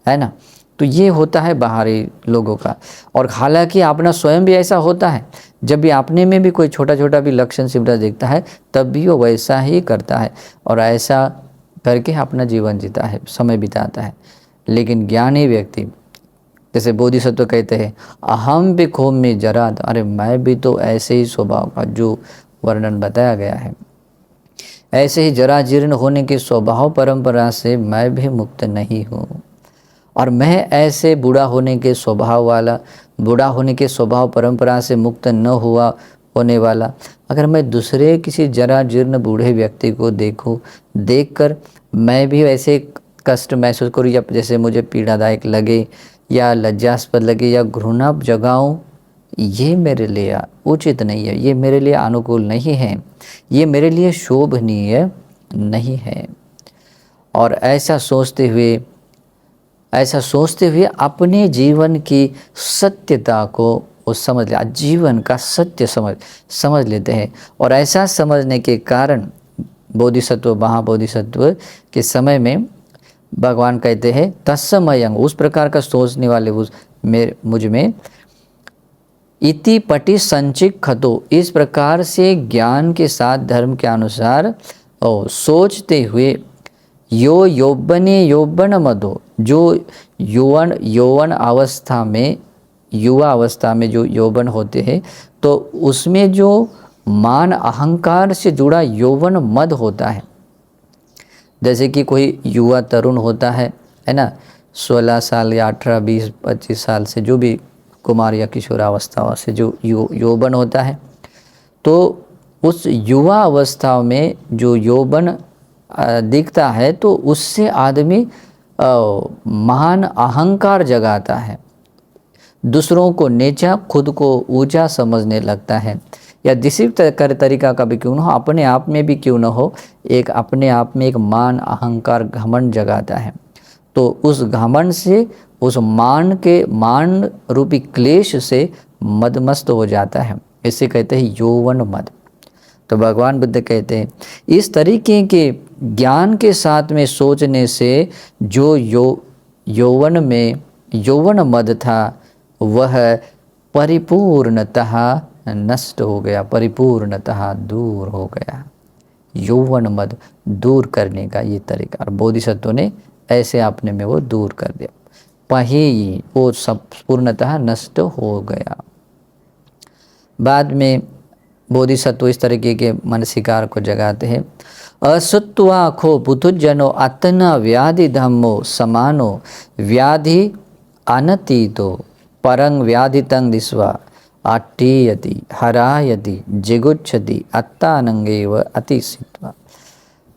ना। तो ये होता है बाहरी लोगों का। और हालांकि अपना स्वयं भी ऐसा होता है, जब भी अपने में भी कोई छोटा छोटा भी लक्षण सिम्टम्स देखता है तब भी वो वैसा ही करता है और ऐसा करके अपना जीवन जीता है, समय बिताता है। लेकिन ज्ञानी व्यक्ति जैसे बोधिसत्व कहते हैं अहम भी खोम में जरा, अरे मैं भी तो ऐसे ही स्वभाव का जो वर्णन बताया गया है, ऐसे ही जरा जीर्ण होने के स्वभाव परंपरा से मैं भी मुक्त नहीं हूँ। और मैं ऐसे बूढ़ा होने के स्वभाव वाला, बूढ़ा होने के स्वभाव परंपरा से मुक्त न हुआ होने वाला, अगर मैं दूसरे किसी जरा जीर्ण बूढ़े व्यक्ति को देखकर मैं भी ऐसे कष्ट महसूस करूँ या जैसे मुझे पीड़ादायक लगे या लज्जास्पद लगे या घृणा जगाऊँ, ये मेरे लिए उचित नहीं है, ये मेरे लिए अनुकूल नहीं है, ये मेरे लिए शोभनीय नहीं है। और ऐसा सोचते हुए अपने जीवन की सत्यता को वो समझ लिया, जीवन का सत्य समझ लेते हैं। और ऐसा समझने के कारण बोधिसत्व, महाबोधिसत्व के समय में भगवान कहते हैं तत्समयं, उस प्रकार का सोचने वाले मुझ में इति पटि संचिक्खतो, इस प्रकार से ज्ञान के साथ धर्म के अनुसार सोचते हुए यो यौवने यौवन मदो, जो यौवन अवस्था में, युवा अवस्था में जो यौवन होते हैं तो उसमें जो मान अहंकार से जुड़ा यौवन मद होता है, जैसे कि कोई युवा तरुण होता है ना, 16 साल या 18, 20, 25 साल से, जो भी कुमार या किशोरावस्था से जो यौवन होता है, तो उस युवा अवस्था में जो यौवन दिखता है तो उससे आदमी महान अहंकार जगाता है, दूसरों को नीचा, खुद को ऊंचा समझने लगता है, या किसी तरीका का भी क्यों न हो, अपने आप में भी क्यों न हो, एक अपने आप में एक मान, अहंकार, घमंड जगाता है। तो उस घमंड से, उस मान रूपी क्लेश से मदमस्त हो जाता है। इसे कहते हैं यौवन मद। तो भगवान बुद्ध कहते हैं इस तरीके के ज्ञान के साथ में सोचने से जो यौवन में यौवन मद था वह परिपूर्णतः नष्ट हो गया, परिपूर्णतः दूर हो गया। यौवन मद दूर करने का ये तरीका, और बोधिसत्व ने ऐसे अपने में वो दूर कर दिया, वही वो सब पूर्णतः नष्ट हो गया। बाद में बोधिसत्व इस तरीके के मानसिकार को जगाते हैं। असुत्वा खो पुथुजनो अतना व्याधि धम्मो समानो व्याधि अनतीतो परंग व्याधि तंग दिस्वा अटीयति हरायति जिगुच्छति अत्तानंगेव अतिसित्वा।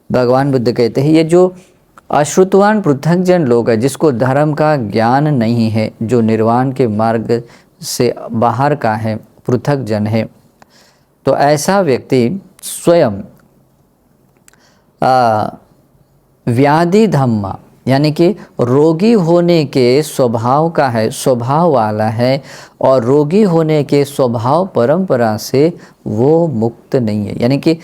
भगवान बुद्ध कहते हैं ये जो अश्रुतवान पृथकजन लोग है, जिसको धर्म का ज्ञान नहीं है, जो निर्वाण के मार्ग से बाहर का है, पृथकजन है, तो ऐसा व्यक्ति स्वयं व्याधि धम्मा यानी कि रोगी होने के स्वभाव का है, स्वभाव वाला है, और रोगी होने के स्वभाव परंपरा से वो मुक्त नहीं है। यानी कि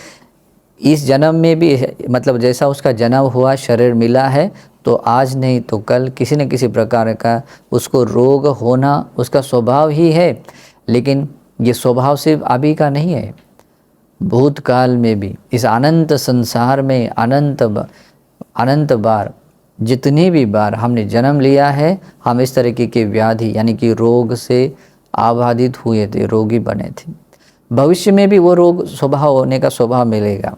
इस जन्म में भी, मतलब जैसा उसका जन्म हुआ, शरीर मिला है, तो आज नहीं तो कल किसी न किसी प्रकार का उसको रोग होना उसका स्वभाव ही है। लेकिन ये स्वभाव सिर्फ अभी का नहीं है, भूतकाल में भी, इस अनंत संसार में अनंत बार, जितनी भी बार हमने जन्म लिया है, हम इस तरीके के व्याधि यानी कि रोग से आबादित हुए थे, रोगी बने थे। भविष्य में भी वो रोग स्वभाव होने का स्वभाव मिलेगा,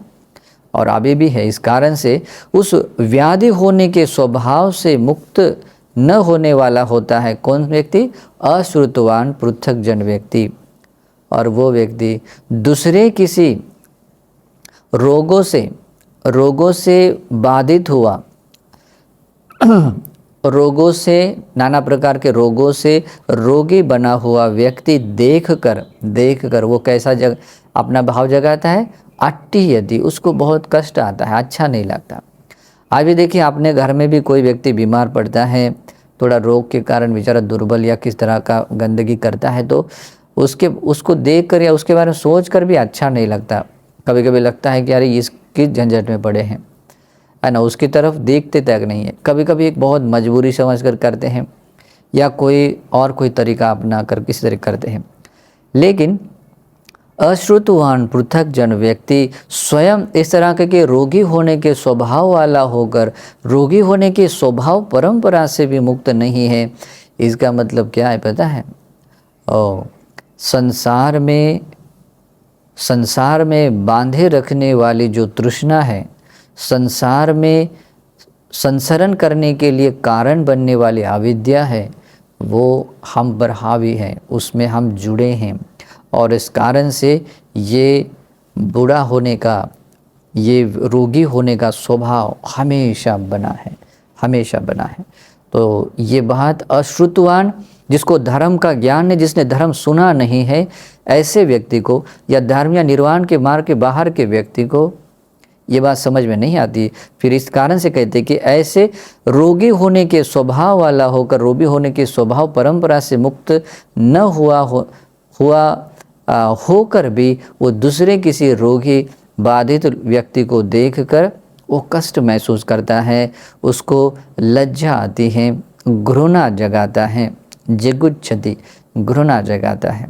और अभी भी है। इस कारण से उस व्याधि होने के स्वभाव से मुक्त न होने वाला होता है कौन व्यक्ति? अश्रुतवान पृथकजन व्यक्ति। और वो व्यक्ति दूसरे किसी रोगों से बाधित हुआ, रोगों से, नाना प्रकार के रोगों से रोगी बना हुआ व्यक्ति देखकर वो कैसा अपना भाव जगाता है? अट्टी यदि, उसको बहुत कष्ट आता है, अच्छा नहीं लगता। आज भी देखिए अपने घर में भी कोई व्यक्ति बीमार पड़ता है, थोड़ा रोग के कारण बेचारा दुर्बल या किस तरह का गंदगी करता है, तो उसको देखकर या उसके बारे में सोचकर भी अच्छा नहीं लगता। कभी कभी लगता है कि अरे इसकी झंझट में पड़े हैं, है ना, उसकी तरफ देखते तक नहीं है। कभी कभी एक बहुत मजबूरी समझकर करते हैं, या कोई तरीका अपना कर किसी तरह करते हैं। लेकिन अश्रुतवान पृथक जन व्यक्ति स्वयं इस तरह के रोगी होने के स्वभाव वाला होकर रोगी होने के स्वभाव परंपरा से भी मुक्त नहीं है। इसका मतलब क्या है पता है? संसार में बांधे रखने वाली जो तृष्णा है, संसार में संसरण करने के लिए कारण बनने वाली अविद्या है, वो हम पर हावी है, उसमें हम जुड़े हैं। और इस कारण से ये बूढ़ा होने का, ये रोगी होने का स्वभाव हमेशा बना है। तो ये बात अश्रुतवान, जिसको धर्म का ज्ञान नहीं, जिसने धर्म सुना नहीं है, ऐसे व्यक्ति को, या धर्म या निर्वाण के मार्ग के बाहर के व्यक्ति को ये बात समझ में नहीं आती। फिर इस कारण से कहते हैं कि ऐसे रोगी होने के स्वभाव वाला होकर, रोगी होने के स्वभाव परंपरा से मुक्त न होकर भी वो दूसरे किसी रोगी बाधित व्यक्ति को देखकर वो कष्ट महसूस करता है, उसको लज्जा आती है, घृणा जगाता है, जिगुच्छति, घृणा जगाता है।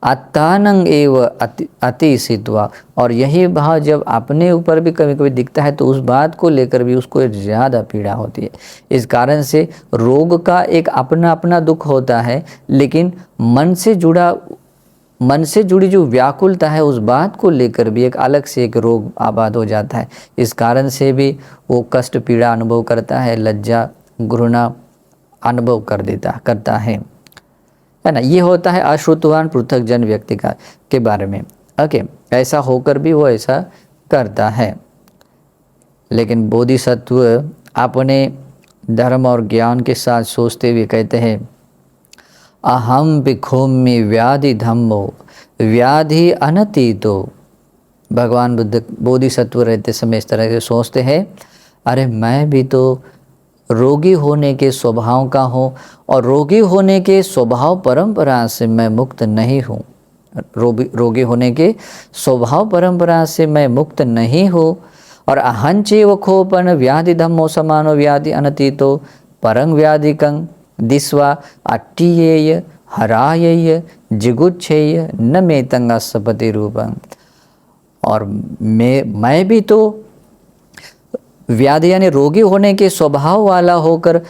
अत्तानंग एव अतिसित्वा, और यही भाव जब अपने ऊपर भी कभी कभी दिखता है तो उस बात को लेकर भी उसको ज़्यादा पीड़ा होती है। इस कारण से रोग का एक अपना अपना दुख होता है, लेकिन मन से जुड़ा मन से जुड़ी जो व्याकुलता है उस बात को लेकर भी एक अलग से एक रोग आबाद हो जाता है। इस कारण से भी वो कष्ट पीड़ा अनुभव करता है, लज्जा घृणा अनुभव करता है ना। ये होता है अश्रुतवान पृथक जन व्यक्ति के बारे में। ओके, ऐसा होकर भी वो ऐसा करता है। लेकिन बोधिसत्व अपने धर्म और ज्ञान के साथ सोचते हुए कहते हैं अहम भिखोमि व्याधि धम्मो व्याधि अनतीतो। भगवान बुद्ध बोधिसत्व रहते समय इस तरह से सोचते हैं, अरे मैं भी तो रोगी होने के स्वभाव का हूँ और रोगी होने के स्वभाव परंपरा से मैं मुक्त नहीं हूँ। रोगी होने के स्वभाव परंपरा से मैं मुक्त नहीं हूँ। और अहंचेव खोपन व्याधि धम्मो समानो व्याधि अनतीतो परंग व्याधिकं दिस्वा अट्टियेय हरायेय जिगुच्छेय न मेतंगा सपति रूपं। और मैं भी तो व्याधि यानी रोगी होने के स्वभाव वाला होकर,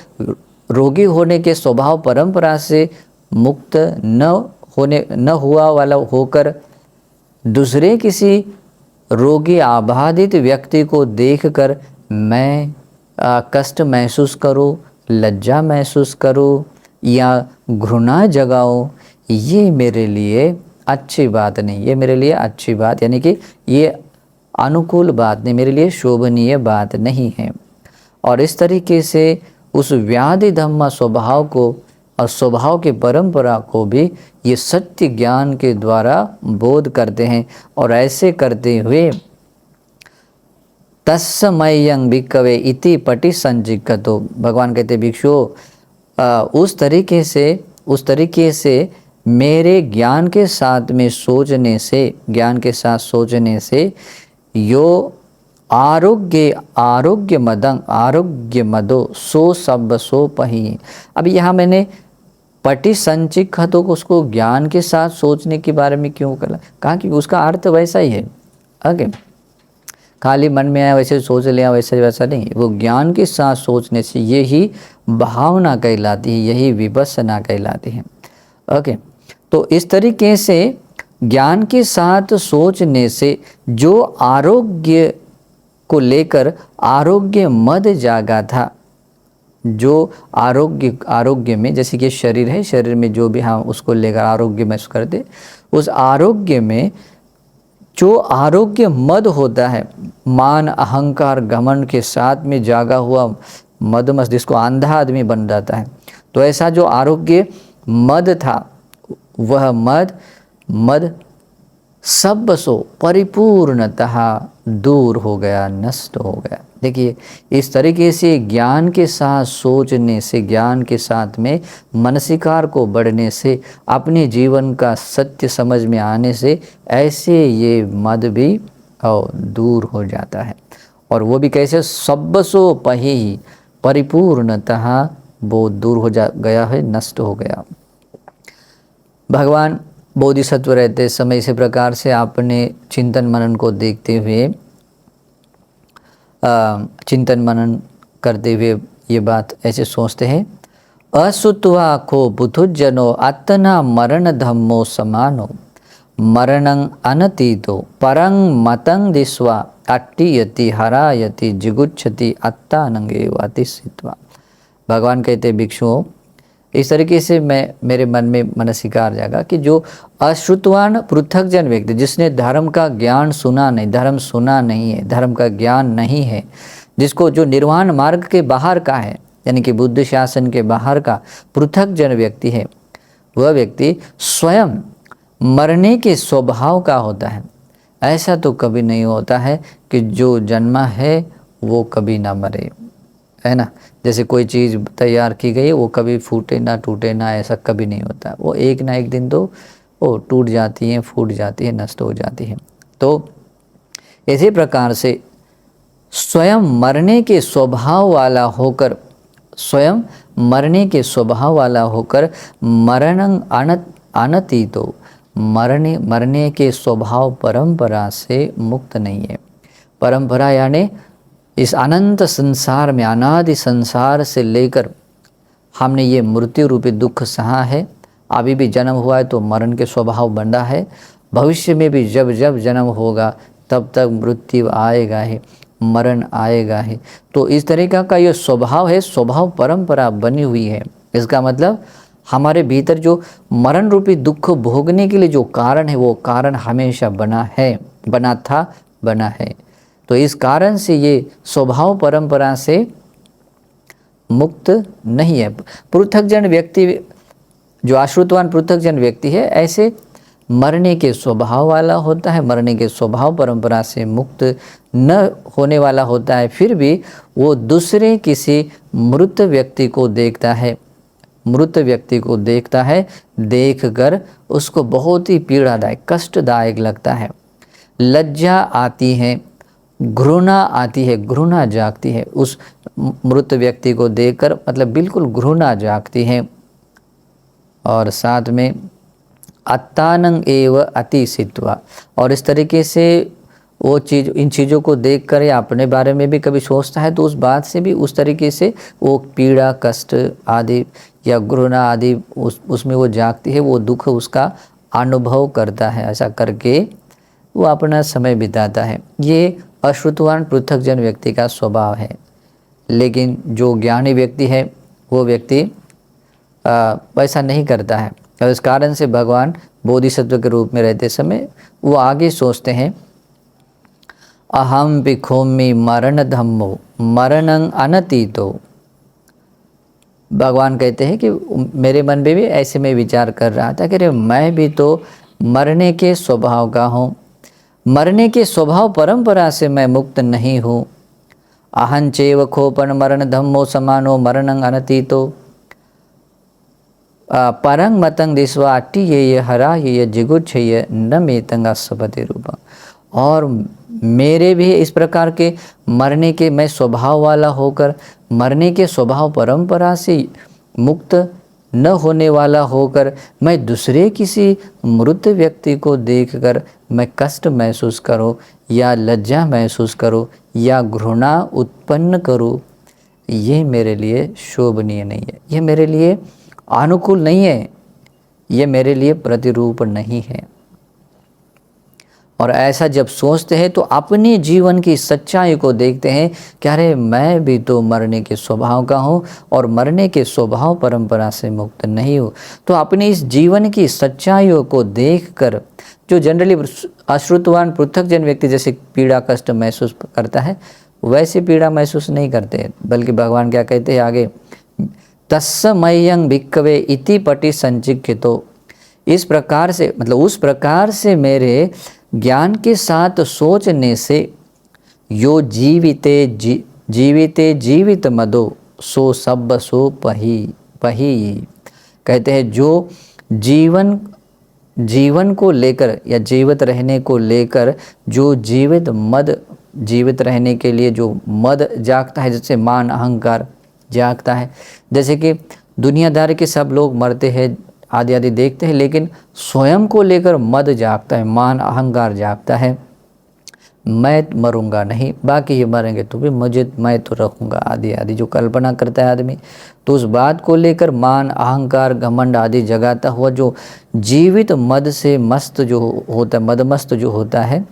रोगी होने के स्वभाव परंपरा से मुक्त न हुआ वाला होकर दूसरे किसी रोगी आबाधित व्यक्ति को देखकर मैं कष्ट महसूस करूं, लज्जा महसूस करूं या घृणा जगाऊं, ये मेरे लिए अच्छी बात नहीं। ये मेरे लिए अच्छी बात यानी कि ये अनुकूल बात नहीं, मेरे लिए शोभनीय बात नहीं है। और इस तरीके से उस व्याधि धम्मा स्वभाव को और स्वभाव की परंपरा को भी ये सत्य ज्ञान के द्वारा बोध करते हैं। और ऐसे करते हुए तस्मयं भिक्खवे इति पटि संजिक्खतो। भगवान कहते भिक्षु उस तरीके से मेरे ज्ञान के साथ में सोचने से, ज्ञान के साथ सोचने से यो आरोग्य मदो सो सब सो पही। अब यहाँ मैंने पटि संचिक्खतो को उसको ज्ञान के साथ सोचने के बारे में क्यों कहा कि उसका अर्थ वैसा ही है। ओके, खाली मन में आया वैसे सोच लिया वैसा नहीं, वो ज्ञान के साथ सोचने से यही भावना कहलाती है, यही विपस्सना कहलाती है। ओके, तो इस तरीके से ज्ञान के साथ सोचने से जो आरोग्य को लेकर आरोग्य मद जागा था, जो आरोग्य में जैसे कि शरीर है, शरीर में जो भी हम उसको लेकर आरोग्य महसूस करते, उस आरोग्य में जो आरोग्य मद होता है, मान अहंकार घमंड के साथ में जागा हुआ मदमस्त जिसको अंधा आदमी बन जाता है, तो ऐसा जो आरोग्य मद था वह मद सब सो परिपूर्णतः दूर हो गया, नष्ट हो गया। देखिए, इस तरीके से ज्ञान के साथ सोचने से, ज्ञान के साथ में मनसिकार को बढ़ने से, अपने जीवन का सत्य समझ में आने से ऐसे ये मद भी दूर हो जाता है। और वो भी कैसे, सब्बसो पही परिपूर्णतः वो दूर हो गया है, नष्ट हो गया। भगवान बोधिसत्व रहते समय इसी प्रकार से अपने चिंतन मनन को देखते हुए, चिंतन मनन करते हुए ये बात ऐसे सोचते हैं, असुत्वा को बुधुजनो अतना मरण धम्मो समानो मरणं अनतीतो परं मतं दिस्वा अट्टियति हरायति जिगुच्छति अत्तानंगेव अतिस्थित्वा। भगवान कहते भिक्षुओं, इस तरीके से मेरे मन में मनसिकार जागा कि जो अश्रुतवान पृथक जन व्यक्ति, जिसने धर्म का ज्ञान सुना नहीं, धर्म सुना नहीं है, धर्म का ज्ञान नहीं है, जिसको जो निर्वाण मार्ग के बाहर का है, यानी कि बुद्ध शासन के बाहर का पृथक जन व्यक्ति है, वह व्यक्ति स्वयं मरने के स्वभाव का होता है। ऐसा तो कभी नहीं होता है कि जो जन्मा है वो कभी ना मरे, है ना। जैसे कोई चीज़ तैयार की गई वो कभी फूटे ना टूटे ना, ऐसा कभी नहीं होता। वो एक ना एक दिन तो वो टूट जाती है, फूट जाती है, नष्ट हो जाती है। तो इसी प्रकार से स्वयं मरने के स्वभाव वाला होकर, स्वयं मरने के स्वभाव वाला होकर मरणं अनतीतो, मरने के स्वभाव परंपरा से मुक्त नहीं है। परंपरा यानी इस अनंत संसार में, अनादि संसार से लेकर हमने ये मृत्यु रूपी दुख सहा है, अभी भी जन्म हुआ है तो मरण के स्वभाव बन रहा है, भविष्य में भी जब जब जन्म होगा तब तक मृत्यु आएगा ही, मरण आएगा ही। तो इस तरीका का ये स्वभाव है, स्वभाव परंपरा बनी हुई है। इसका मतलब हमारे भीतर जो मरण रूपी दुख भोगने के लिए जो कारण है वो कारण हमेशा बना है, बना था, बना है। तो इस कारण से ये स्वभाव परंपरा से मुक्त नहीं है। पृथकजन व्यक्ति, जो आश्रितवान पृथकजन व्यक्ति है, ऐसे मरने के स्वभाव वाला होता है, मरने के स्वभाव परंपरा से मुक्त न होने वाला होता है। फिर भी वो दूसरे किसी मृत व्यक्ति को देखता है, मृत व्यक्ति को देखता है, देखकर उसको बहुत ही पीड़ादायक, कष्टदायक लगता है। लज्जा आती है, घृणा आती है, घृणा जागती है उस मृत व्यक्ति को देखकर, मतलब बिल्कुल घृणा जागती है। और साथ में अत्तानंग एव अतिसित्वा, और इस तरीके से वो चीज़, इन चीज़ों को देखकर या अपने बारे में भी कभी सोचता है तो उस बात से भी उस तरीके से वो पीड़ा, कष्ट आदि या घृणा आदि उसमें वो जागती है, वो दुख उसका अनुभव करता है। ऐसा करके वो अपना समय बिताता है। ये अश्रुतवान पृथकजन व्यक्ति का स्वभाव है। लेकिन जो ज्ञानी व्यक्ति है वो व्यक्ति वैसा नहीं करता है। और इस कारण से भगवान बोधिसत्व के रूप में रहते समय वो आगे सोचते हैं, अहम विखोमी मरण धम्मो मरणं अनतीतो। भगवान कहते हैं कि मेरे मन में भी ऐसे में विचार कर रहा था कि अरे मैं भी तो मरने के स्वभाव का हूँ, मरने के स्वभाव परंपरा से मैं मुक्त नहीं हूँ। अहंचेव खोपन मरण धम्मो समानो मरणं अनतीतो परंग मतंग दिस्वा अट्टी ये हरा ये जिगुच्छ ये न मेतंग असपति रूपा। और मेरे भी इस प्रकार के मरने के मैं स्वभाव वाला होकर, मरने के स्वभाव परंपरा से मुक्त न होने वाला होकर मैं दूसरे किसी मृत व्यक्ति को देखकर मैं कष्ट महसूस करूं या लज्जा महसूस करूं या घृणा उत्पन्न करूं, ये मेरे लिए शोभनीय नहीं है, ये मेरे लिए अनुकूल नहीं है, ये मेरे लिए प्रतिरूप नहीं है। और ऐसा जब सोचते हैं तो अपने जीवन की सच्चाई को देखते हैं कि अरे मैं भी तो मरने के स्वभाव का हूँ और मरने के स्वभाव परंपरा से मुक्त नहीं हूँ। तो अपनी इस जीवन की सच्चाइयों को देखकर जो जनरली अश्रुतवान पृथकजन व्यक्ति जैसे पीड़ा कष्ट महसूस करता है वैसे पीड़ा महसूस नहीं करते, बल्कि भगवान क्या कहते हैं आगे, तस्मयं भिक्खवे इति पटि संचिक्खितो। इस प्रकार से, मतलब उस प्रकार से मेरे ज्ञान के साथ सोचने से यो जीविते जीवित मदो सो सब सो पही पही। कहते हैं जो जीवन को लेकर या जीवित रहने को लेकर जो जीवित रहने के लिए जो मद जागता है, जैसे मान अहंकार जागता है, जैसे कि दुनियादारी के सब लोग मरते हैं आदि आदि देखते हैं, लेकिन स्वयं को लेकर मद जागता है, मान अहंकार जागता है, मैं मरूंगा नहीं, बाकी ये मरेंगे तो भी मैं तो रखूंगा आदि आदि जो कल्पना करता है आदमी, तो उस बात को लेकर मान अहंकार घमंड आदि जगाता हुआ जो जीवित मद से मस्त जो होता है, मदमस्त जो होता है,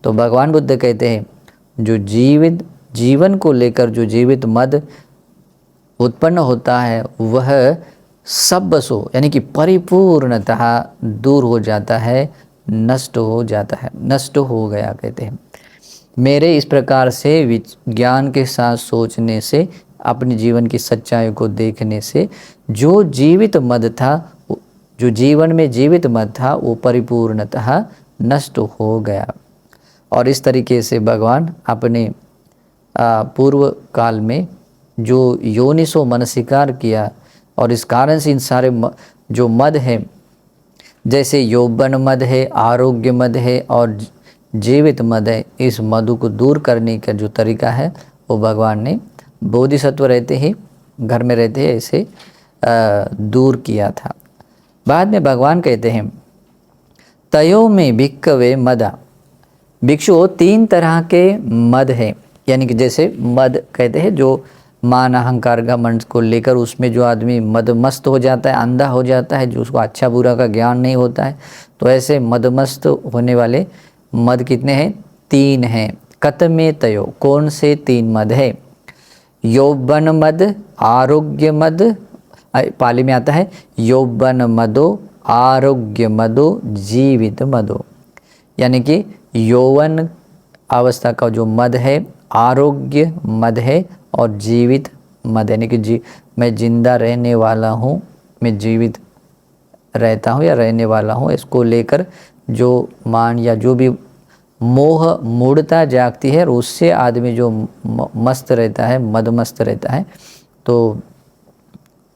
तो भगवान बुद्ध कहते हैं जो जीवन को लेकर जो जीवित मद उत्पन्न होता है वह सब बसो यानी कि परिपूर्णतः दूर हो जाता है, नष्ट हो जाता है, नष्ट हो गया। कहते हैं मेरे इस प्रकार से ज्ञान के साथ सोचने से, अपने जीवन की सच्चाई को देखने से जो जीवित मद था, जो जीवन में जीवित मद था वो परिपूर्णतः नष्ट हो गया। और इस तरीके से भगवान अपने पूर्व काल में जो योनिसो मनसिकार किया और इस कारण से इन सारे जो मद है, जैसे यौवन मद है, आरोग्य मद है और जीवित मद है, इस मधु को दूर करने का जो तरीका है वो भगवान ने बोधिसत्व रहते ही, घर में रहते ही ऐसे दूर किया था। बाद में भगवान कहते हैं तयो में भिक्खवे मदा। भिक्षु 3 तरह के मद हैं, यानी कि जैसे मद कहते हैं जो मान अहंकार घमंड को लेकर उसमें जो आदमी मदमस्त हो जाता है, अंधा हो जाता है, जो उसको अच्छा बुरा का ज्ञान नहीं होता है, तो ऐसे मदमस्त होने वाले मद कितने हैं? 3 हैं। कतमे तयो, कौन से 3 मद है? यौवन मद, आरोग्य मद, पाली में आता है यौवन मदो, आरोग्य मदो, जीवित मदो। यानी कि यौवन अवस्था का जो मद है, आरोग्य मद है और जीवित मद, यानी कि मैं जिंदा रहने वाला हूँ, मैं जीवित रहता हूँ या रहने वाला हूँ, इसको लेकर जो मान या जो भी मोह मूढ़ता जागती है और उससे आदमी जो मस्त रहता है, मदमस्त रहता है, तो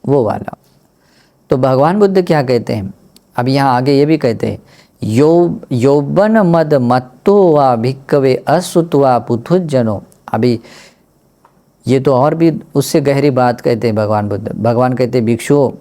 वो वाला। तो भगवान बुद्ध क्या कहते हैं? अब यहाँ आगे ये भी कहते हैं, यौवन मद मत्तो वा भिक्कवे असुत्वा पुथुजनो। अभी ये तो और भी उससे गहरी बात कहते हैं भगवान बुद्ध। भगवान कहते हैं, भिक्षुओं,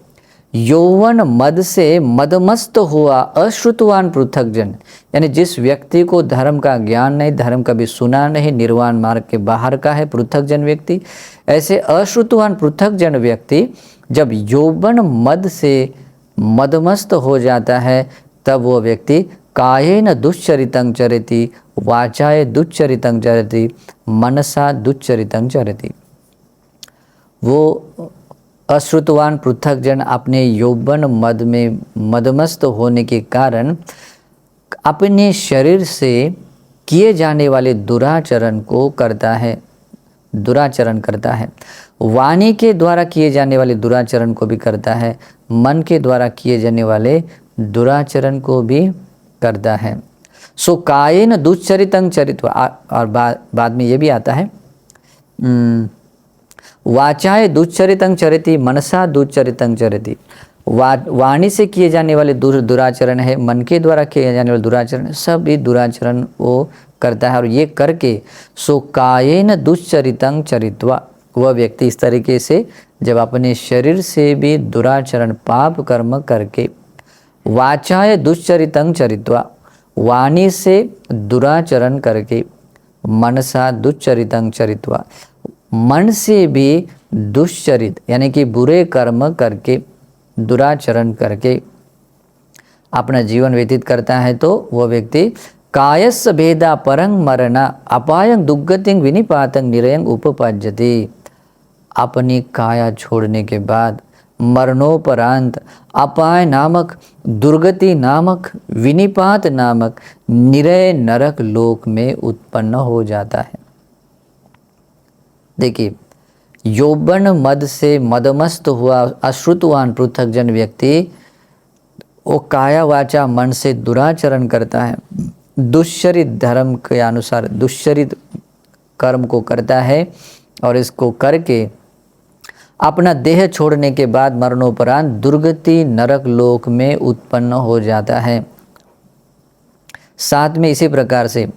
यौवन मद से मदमस्त हुआ अश्रुतवान पृथक जन, यानी जिस व्यक्ति को धर्म का ज्ञान नहीं, धर्म कभी सुना नहीं, निर्वाण मार्ग के बाहर का है, पृथक जन व्यक्ति, ऐसे अश्रुतवान पृथक जन व्यक्ति जब यौवन मद से मदमस्त हो जाता है, तब वो व्यक्ति कायेन दुश्चरितं चरति, वाचाय दुश्चरितं चरति, मनसा दुश्चरितं चरति। वो अश्रुतवान पृथक जन अपने यौवन मद में मदमस्त होने के कारण अपने शरीर से किए जाने वाले दुराचरण को करता है, दुराचरण करता है। वाणी के द्वारा किए जाने वाले दुराचरण को भी करता है, मन के द्वारा किए जाने वाले दुराचरण को भी करता है। सो कायेन दुश्चरितं चरित्वा, और बाद में ये भी आता है, वाचाय दुश्चरितं चरति, मनसा दुश्चरितं चरति। वाणी से किए जाने वाले दुराचरण है, मन के द्वारा किए जाने वाले दुराचरण, सब भी दुराचरण वो करता है। और ये करके सो कायेन दुश्चरितं चरित्वा, वह व्यक्ति इस तरीके से जब अपने शरीर से भी दुराचरण पाप कर्म करके, वाचाय दुश्चरितं चरित्वा, वाणी से दुराचरण करके, मनसा दुश्चरितं चरित्वा, मन से भी दुश्चरित यानी कि बुरे कर्म करके, दुराचरण करके अपना जीवन व्यतीत करता है, तो वह व्यक्ति कायस्य भेदा परं मरणा अपायं दुर्गतिं विनिपातं निरयं उपपज्यते। अपनी काया छोड़ने के बाद मरणोपरांत अपाय नामक, दुर्गति नामक, विनिपात नामक निरय नरक लोक में उत्पन्न हो जाता है। देखिए, यौवन मद से मदमस्त हुआ अश्रुतवान पृथक जन व्यक्ति वो काया वाचा मन से दुराचरण करता है, दुश्चरित धर्म के अनुसार दुश्चरित कर्म को करता है, और इसको करके अपना देह छोड़ने के बाद मरणोपरांत दुर्गति नरक लोक में उत्पन्न हो जाता है। साथ में इसी प्रकार से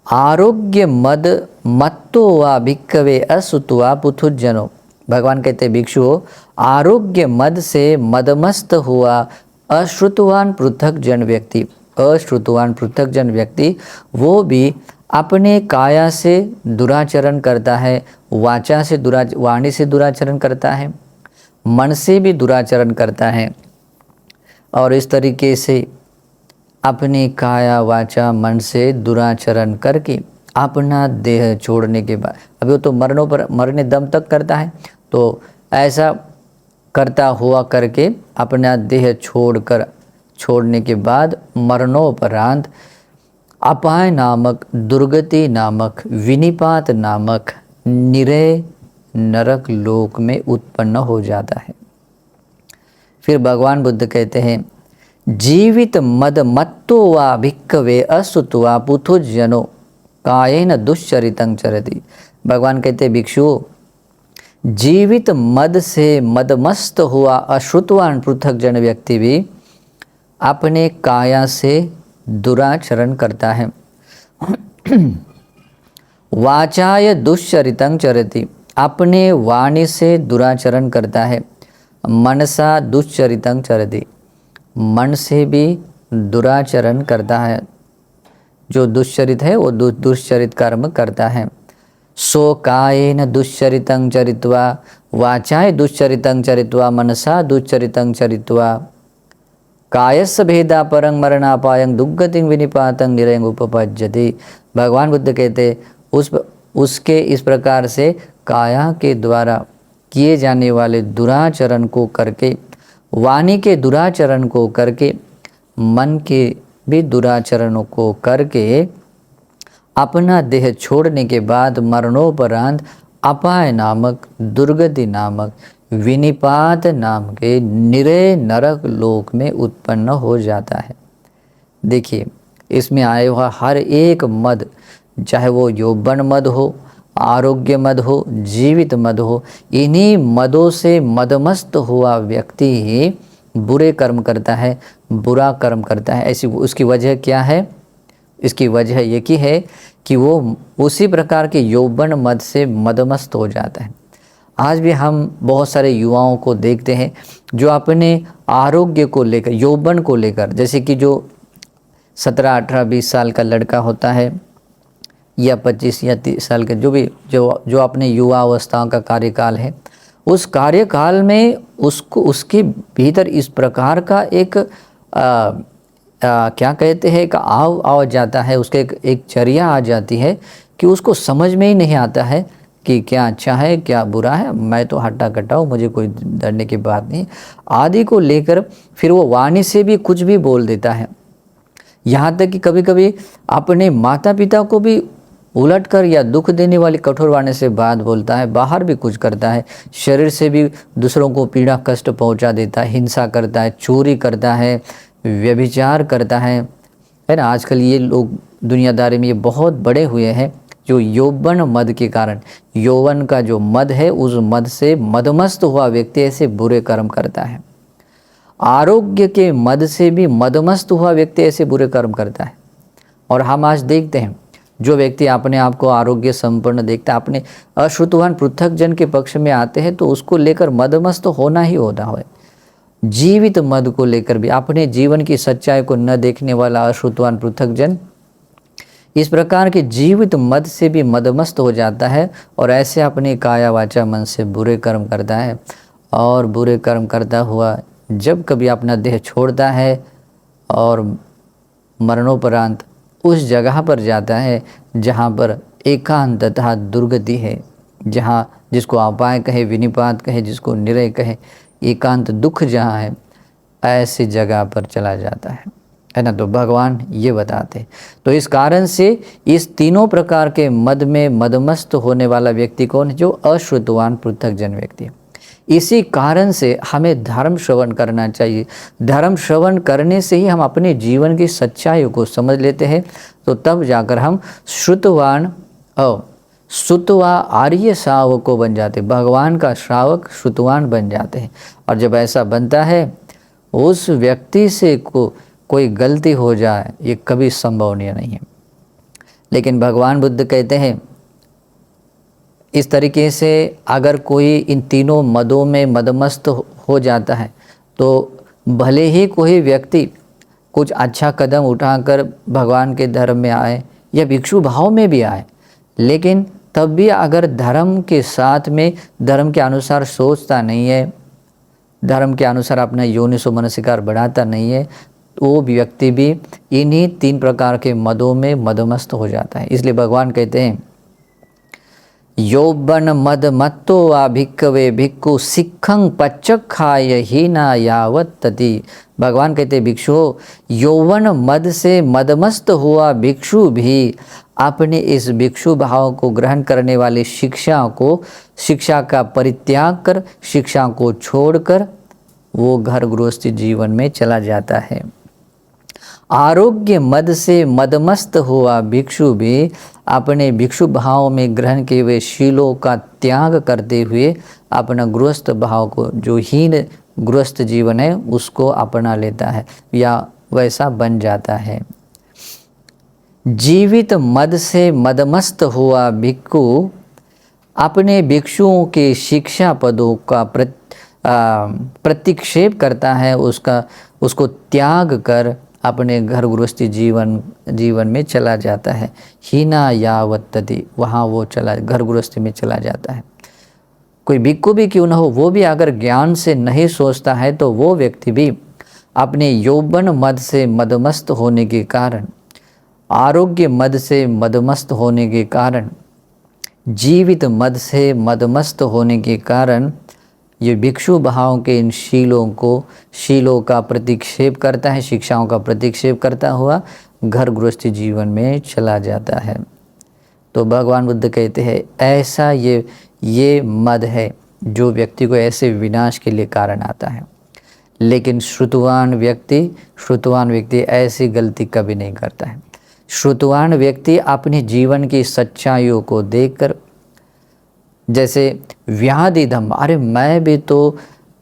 आरोग्य मद मत्तो वा भिक्खवे असुत्वा पुथुजनो। भगवान कहते हैं, भिक्षुओं, आरोग्य मद से मदमस्त हुआ अश्रुतवान पृथक जन व्यक्ति, अश्रुतवान पृथक जन व्यक्ति वो भी अपने काया से दुराचरण करता है, वाचा से वाणी से दुराचरण करता है, मन से भी दुराचरण करता है, और इस तरीके से अपनी काया वाचा मन से दुराचरण करके अपना देह छोड़ने के बाद, अभी वो तो मरने दम तक करता है, तो ऐसा करता हुआ करके अपना देह छोड़ने के बाद मरणोपरांत अपाय नामक, दुर्गति नामक, विनिपात नामक निरय नरक लोक में उत्पन्न हो जाता है। फिर भगवान बुद्ध कहते हैं, जीवित मद मत्तो वा भिक्खवे असुत्वा पुथुजनो कायेन दुश्चरितं चरति। भगवान कहते हैं, भिक्षुओं, जीवित मद से मदमस्त हुआ अश्रुतवान पृथक जन व्यक्ति भी अपने काया से दुराचरण करता है, वाचाय दुश्चरितं चरति, अपने वाणी से दुराचरण करता है, मनसा दुश्चरितं चरति, मन से भी दुराचरण करता है, जो दुश्चरित है वो दुश्चरित कर्म करता है, सो कायेन दुश्चरितं चरित्वा वाचाय दुश्चरितं चरित्वा मनसा दुश्चरितं चरित्वा कायस्य भेदा परं मरणापायं दुर्गतिं विनिपातं निरयं उपपज्यति। भगवान बुद्ध कहते उसके इस प्रकार से काया के द्वारा किए जाने वाले दुराचरण को करके, वाणी के दुराचरण को करके, मन के भी दुराचरणों को करके अपना देह छोड़ने के बाद मरणोपरांत अपाय नामक, दुर्गति नामक, विनिपात नाम के निरय नरक लोक में उत्पन्न हो जाता है। देखिए, इसमें आया हुआ हर एक मद, चाहे वो यौवन मद हो, आरोग्य मद हो, जीवित मद हो, इन्हीं मदों से मदमस्त हुआ व्यक्ति ही बुरे कर्म करता है, बुरा कर्म करता है। ऐसी उसकी वजह क्या है? इसकी वजह ये की है कि वो उसी प्रकार के यौवन मद से मदमस्त हो जाता है। आज भी हम बहुत सारे युवाओं को देखते हैं जो अपने आरोग्य को लेकर, यौवन को लेकर, जैसे कि जो 17, 18, 20 साल का लड़का होता है या 25 या 30 साल के जो अपने युवा अवस्था का कार्यकाल है, उस कार्यकाल में उसको उसके भीतर इस प्रकार का एक क्या कहते हैं, एक आव जाता है, उसके एक चर्या आ जाती है कि उसको समझ में ही नहीं आता है कि क्या अच्छा है क्या बुरा है, मैं तो हट्टा कट्टा हूँ, मुझे कोई डरने की बात नहीं आदि को लेकर फिर वो वाणी से भी कुछ भी बोल देता है। यहाँ तक कि कभी कभी अपने माता पिता को भी उलट कर या दुख देने वाली कठोर वाणी से बात बोलता है, बाहर भी कुछ करता है, शरीर से भी दूसरों को पीड़ा कष्ट पहुँचा देता है, हिंसा करता है, चोरी करता है, व्यभिचार करता है ना। आजकल ये लोग दुनियादारी में ये बहुत बड़े हुए हैं जो यौवन मद के कारण, यौवन का जो मद है उस मद से मदमस्त हुआ व्यक्ति ऐसे बुरे कर्म करता है। आरोग्य के मद से भी मदमस्त हुआ व्यक्ति ऐसे बुरे कर्म करता है। और हम आज देखते हैं जो व्यक्ति अपने आप को आरोग्य संपन्न देखता है, अपने अश्रुतवान पृथक जन के पक्ष में आते हैं तो उसको लेकर मदमस्त होना ही होता है। जीवित मद को लेकर भी अपने जीवन की सच्चाई को न देखने वाला अश्रुतवान पृथक जन इस प्रकार के जीवित मद से भी मदमस्त हो जाता है और ऐसे अपने काया वाचा मन से बुरे कर्म करता है। और बुरे कर्म करता हुआ जब कभी अपना देह छोड़ता है और मरणोपरांत उस जगह पर जाता है जहाँ पर एकांत तथा दुर्गति है, जहाँ जिसको अपाय कहे, विनिपात कहे, जिसको निरय कहे, एकांत दुख जहाँ है, ऐसी जगह पर चला जाता है ना। तो भगवान ये बताते। तो इस कारण से इस तीनों प्रकार के मद में मदमस्त होने वाला व्यक्ति कौन है? जो अश्रुतवान पृथक जन व्यक्ति है। इसी कारण से हमें धर्म श्रवण करना चाहिए। धर्म श्रवण करने से ही हम अपने जीवन की सच्चाई को समझ लेते हैं, तो तब जाकर हम श्रुतवान श्रुतवा आर्य श्रावकों बन जाते, भगवान का श्रावक श्रुतवान बन जाते हैं। और जब ऐसा बनता है, उस व्यक्ति से कोई गलती हो जाए ये कभी संभव नहीं है। लेकिन भगवान बुद्ध कहते हैं इस तरीके से अगर कोई इन तीनों मदों में मदमस्त हो जाता है तो भले ही कोई व्यक्ति कुछ अच्छा कदम उठाकर भगवान के धर्म में आए या भिक्षु भाव में भी आए, लेकिन तब भी अगर धर्म के साथ में धर्म के अनुसार सोचता नहीं है, धर्म के अनुसार अपना योनिसो मनसिकार बढ़ाता नहीं है, तो वो व्यक्ति भी इन्हीं 3 प्रकार के मदों में मदमस्त हो जाता है। इसलिए भगवान कहते हैं यौवन मद मत्तो वा भिक्खवे भिक्खु सिक्खं पच्चखाय हीना यावत तति। भगवान कहते हैं भिक्षु, यौवन मद से मदमस्त हुआ भिक्षु भी अपने इस भिक्षु भाव को ग्रहण करने वाली शिक्षा का परित्याग कर, शिक्षा को छोड़कर वो घर गृहस्थी जीवन में चला जाता है। आरोग्य मद से मदमस्त हुआ भिक्षु भी अपने भिक्षु भाव में ग्रहण किए हुए शीलों का त्याग करते हुए अपना गृहस्थ भाव को, जो हीन गृहस्थ जीवन है, उसको अपना लेता है या वैसा बन जाता है। जीवित मद से मदमस्त हुआ भिक्षु अपने भिक्षुओं के शिक्षा पदों का प्रतिक्षेप करता है, उसको त्याग कर अपने घर गृहस्थी जीवन में चला जाता है। हीना यावत्तति, वहाँ वो चला घर गृहस्थी में चला जाता है। कोई भिक्खु भी क्यों न हो, वो भी अगर ज्ञान से नहीं सोचता है तो वो व्यक्ति भी अपने यौवन मद से मदमस्त होने के कारण, आरोग्य मद से मदमस्त होने के कारण, जीवित मद से मदमस्त होने के कारण ये भिक्षु भाव के इन शीलों का प्रतिक्षेप करता है, शिक्षाओं का प्रतिक्षेप करता हुआ घर गृहस्थी जीवन में चला जाता है। तो भगवान बुद्ध कहते हैं ऐसा ये मद है जो व्यक्ति को ऐसे विनाश के लिए कारण आता है। लेकिन श्रुतवान व्यक्ति ऐसी गलती कभी नहीं करता है। श्रुतवान व्यक्ति अपने जीवन की सच्चाइयों को देखकर, जैसे व्याधि धम्म, अरे मैं भी तो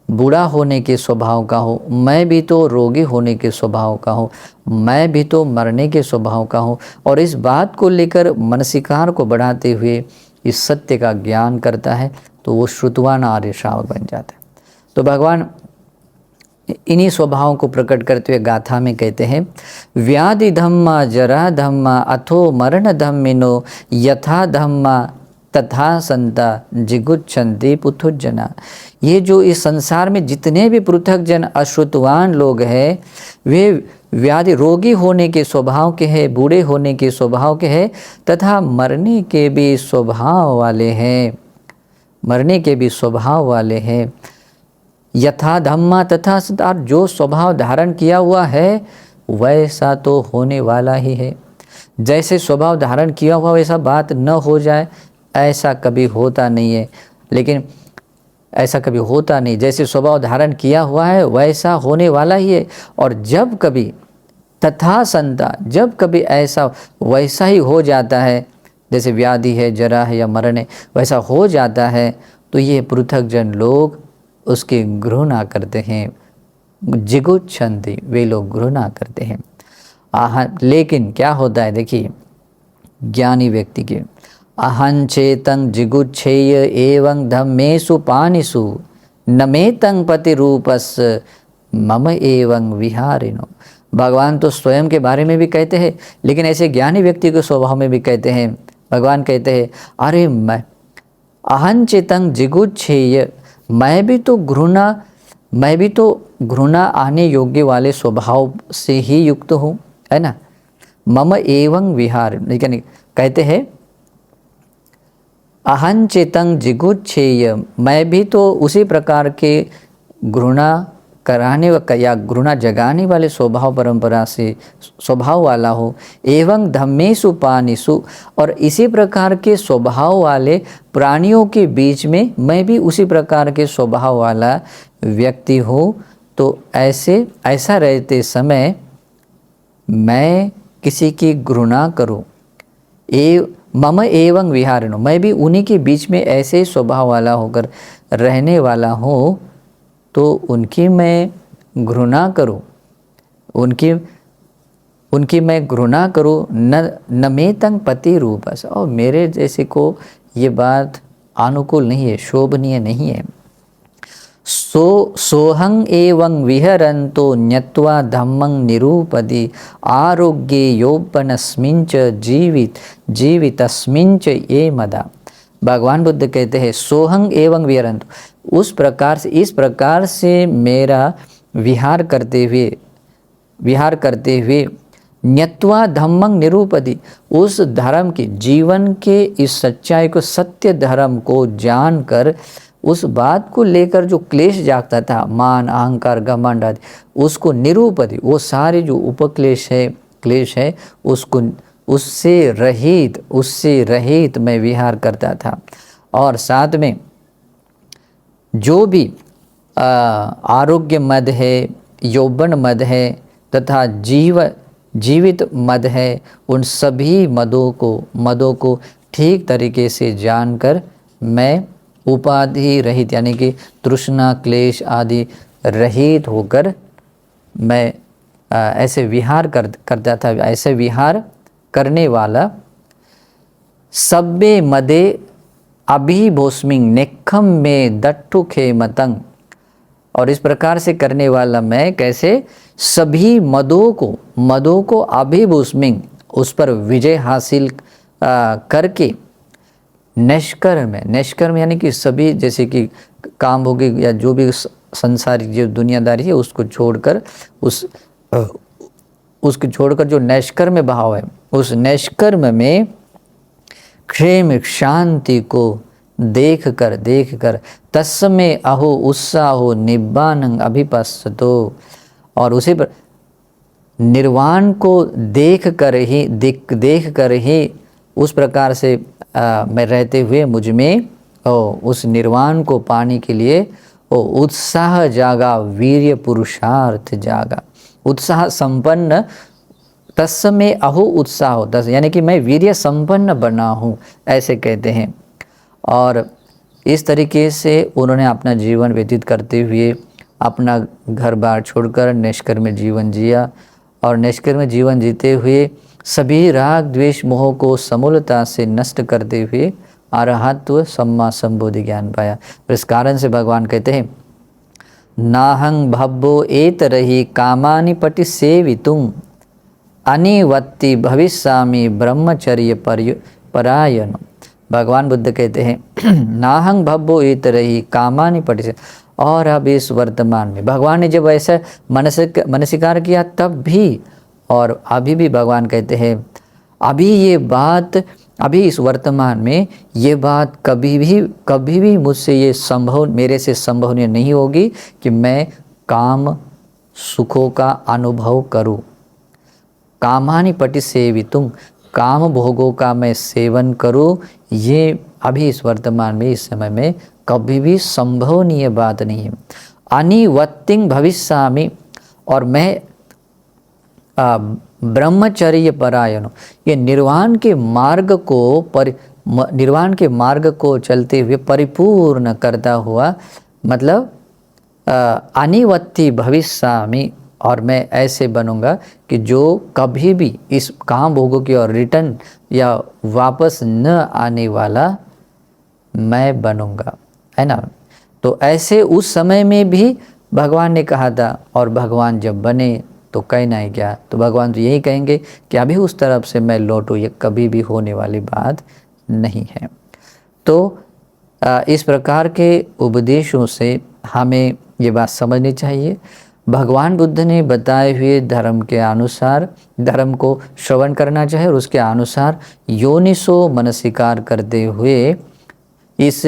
बूढ़ा होने के स्वभाव का हूँ, मैं भी तो रोगी होने के स्वभाव का हूँ, मैं भी तो मरने के स्वभाव का हूँ, और इस बात को लेकर मनसिकार को बढ़ाते हुए इस सत्य का ज्ञान करता है तो वो श्रुतवान आर्य श्रावक बन जाता है। तो भगवान इन्हीं स्वभावों को प्रकट करते हुए गाथा में कहते हैं व्याधि धम्मा जरा धम्मा अथो मरण धम्मिनो यथा धम्मा तथा संता जिगुच्छन्ति पुथुजना। ये जो इस संसार में जितने भी पृथक जन अश्रुतवान लोग हैं वे व्याधि रोगी होने के स्वभाव के हैं, बूढ़े होने के स्वभाव के हैं तथा मरने के भी स्वभाव वाले हैं। यथा धम्मा तथा संता, जो स्वभाव धारण किया हुआ है वैसा तो होने वाला ही है। जैसे स्वभाव धारण किया हुआ वैसा बात न हो जाए ऐसा कभी होता नहीं है। लेकिन ऐसा कभी होता नहीं, जैसे स्वभाव धारण किया हुआ है वैसा होने वाला ही है। और जब कभी तथा संता, जब कभी ऐसा वैसा ही हो जाता है, जैसे व्याधि है, जरा है या मरण है, वैसा हो जाता है तो ये पृथक जन लोग उसकी घृणा करते हैं। जिगुच्छन्ति, वे लोग घृणा करते हैं। लेकिन क्या होता है देखिए, ज्ञानी व्यक्ति के अहंचेतं जिगुच्छेय एवं धम्मेषु पानिषु नमेतं पतिरूपस मम एवं विहारिणो। भगवान तो स्वयं के बारे में भी कहते हैं, लेकिन ऐसे ज्ञानी व्यक्ति के स्वभाव में भी कहते हैं। भगवान कहते हैं अरे मैं अहंचेतं जिगुच्छेय, मैं भी तो घृणा आने योग्य वाले स्वभाव से ही युक्त हूँ, है ना। मम एवं विहार, लेकिन कहते हैं अहंचेतं जिगुच्छेय, मैं भी तो उसी प्रकार के घृणा कराने या घृणा जगाने वाले स्वभाव परंपरा से स्वभाव वाला हो। एवं धम्मेषु पानिषु, और इसी प्रकार के स्वभाव वाले प्राणियों के बीच में मैं भी उसी प्रकार के स्वभाव वाला व्यक्ति हूँ। तो ऐसा रहते समय मैं किसी की घृणा करूँ, मम एवं विहारिणो, मैं भी उन्हीं के बीच में ऐसे स्वभाव वाला होकर रहने वाला हूँ, तो उनकी मैं घृणा करूँ, उनकी मैं घृणा करूँ। न मेतं पति रूपस, और मेरे जैसे को ये बात अनुकूल नहीं है, शोभनीय नहीं है। सोहं एवं विहरन्तो न्यत्वा धम्मं निरूपति आरोग्ये यौवनस्मिंच जीवितस्मिंच ये मदा। भगवान बुद्ध कहते हैं सोहं एवं विहरन्तु, इस प्रकार से मेरा विहार करते हुए न्यत्वा धम्मं निरूपति, उस धर्म की, जीवन के इस सच्चाई को, सत्य धर्म को जानकर उस बात को लेकर जो क्लेश जागता था, मान अहंकार घमंड आदि, उसको निरूपति, वो सारे जो क्लेश है उसको उससे रहित मैं विहार करता था। और साथ में जो भी आरोग्य मद है, यौवन मद है तथा जीवित मद है, उन सभी मदों को ठीक तरीके से जानकर मैं उपाधि रहित, यानी कि तृष्णा क्लेश आदि रहित होकर मैं ऐसे विहार करता था। ऐसे विहार करने वाला सब्बे मदे अभिभोस्मिंग नेक्खम में दट्ठु खे मतंग, और इस प्रकार से करने वाला मैं कैसे सभी मदों को अभिभूस्मिंग उस पर विजय हासिल करके निष्कर्म यानी कि सभी जैसे कि काम हो गए या जो भी संसारिक जो दुनियादारी है उसको छोड़कर उसको छोड़कर जो निष्कर्म भाव है उस निष्कर्म में क्षेम शांति को देख कर तस्मे अहो उत्साहो निब्बानं अभिपස්සतो, और उसी पर निर्वाण को देख कर ही उस प्रकार से मैं रहते हुए मुझ में उस निर्वाण को पाने के लिए उत्साह जागा, वीर्य पुरुषार्थ जागा, उत्साह संपन्न। तस्मे अहो उत्साह तस यानी कि मैं वीर्य संपन्न बना हूँ ऐसे कहते हैं। और इस तरीके से उन्होंने अपना जीवन व्यतीत करते हुए अपना घर बार छोड़कर निष्कर्म जीवन जिया, और निष्कर्म जीवन जीते हुए सभी राग द्वेष मोह को समूलता से नष्ट करते हुए अरहत्व सम्मा संबोधि ज्ञान पाया। इस कारण से भगवान कहते हैं नाहं भब्बो एतरहि कामानि पटि सेवितुं अनिवत्ति भविष्यामि ब्रह्मचर्य परायण। भगवान बुद्ध कहते हैं नाहं भब्बो एतरहि कामानि पटि से, और अब इस वर्तमान में भगवान ने जब ऐसा मनसिकार किया तब भी और अभी भी भगवान कहते हैं अभी इस वर्तमान में ये बात कभी भी मुझसे ये मेरे से संभव नहीं होगी कि मैं काम सुखों का अनुभव करूं। कामानि पटि सेवितुं, काम भोगों का मैं सेवन करूं, ये अभी इस वर्तमान में इस समय में कभी भी संभवनीय बात नहीं है। अनिवत्तिं भविष्यामि, और मैं ब्रह्मचर्य परायण, ये निर्वाण के मार्ग को चलते हुए परिपूर्ण करता हुआ, मतलब अनिवत्ति भविष्यामि, और मैं ऐसे बनूंगा कि जो कभी भी इस काम भोगों की ओर रिटर्न या वापस न आने वाला मैं बनूंगा, है ना। तो ऐसे उस समय में भी भगवान ने कहा था, और भगवान जब बने तो कहना ही क्या, तो भगवान तो यही कहेंगे कि अभी उस तरफ से मैं लौटूँ, ये कभी भी होने वाली बात नहीं है। तो इस प्रकार के उपदेशों से हमें ये बात समझनी चाहिए। भगवान बुद्ध ने बताए हुए धर्म के अनुसार धर्म को श्रवण करना चाहिए, और उसके अनुसार योनिसो मनसिकार करते हुए इस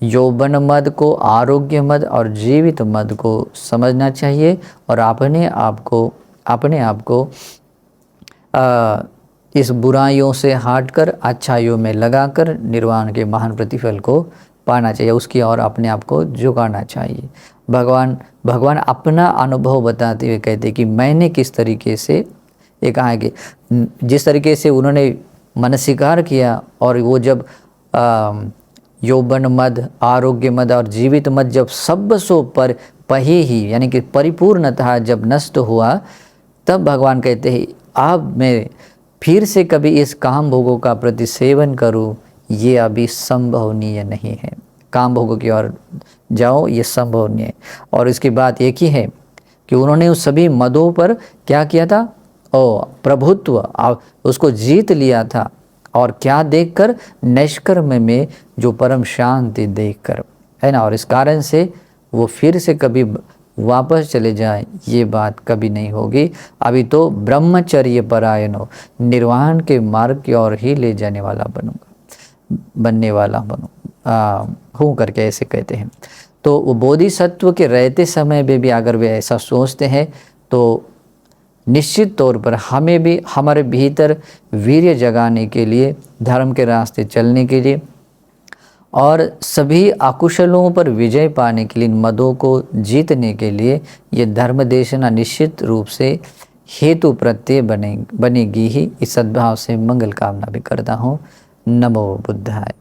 यौवन मद को, आरोग्य मद और जीवित मद को समझना चाहिए, और अपने आप को इस बुराइयों से हटकर अच्छाइयों में लगाकर निर्वाण के महान प्रतिफल को पाना चाहिए, उसकी ओर अपने आप को झुकाना चाहिए। भगवान अपना अनुभव बताते हुए कहते कि मैंने किस तरीके से, ये कहा है कि जिस तरीके से उन्होंने मनसिकार किया, और वो जब यौवन मद, आरोग्य मद और जीवित मद जब सब सो पर पहे ही यानी कि परिपूर्णतः जब नष्ट हुआ, तब भगवान कहते हैं अब मैं फिर से कभी इस काम भोगों का प्रतिसेवन करूं, ये अभी संभवनीय नहीं है। काम भोगों की ओर जाओ, ये संभव नहीं है। और इसकी बात एक ही है कि उन्होंने उस सभी मदों पर क्या किया था, प्रभुत्व उसको जीत लिया था, और क्या देखकर, निष्कर्म में जो परम शांति देखकर, है ना। और इस कारण से वो फिर से कभी वापस चले जाए, ये बात कभी नहीं होगी। अभी तो ब्रह्मचर्य परायण हो, निर्वाण के मार्ग की ओर ही ले जाने वाला बनने वाला हूँ करके ऐसे कहते हैं। तो वो बोधिसत्व के रहते समय में भी अगर वे ऐसा सोचते हैं तो निश्चित तौर पर हमें भी हमारे भीतर वीर्य जगाने के लिए, धर्म के रास्ते चलने के लिए और सभी अकुशलों पर विजय पाने के लिए, मदों को जीतने के लिए ये धर्म देशना निश्चित रूप से हेतु प्रत्यय बनेगी ही। इस सद्भाव से मंगल कामना भी करता हूँ। नमो बुद्धाय।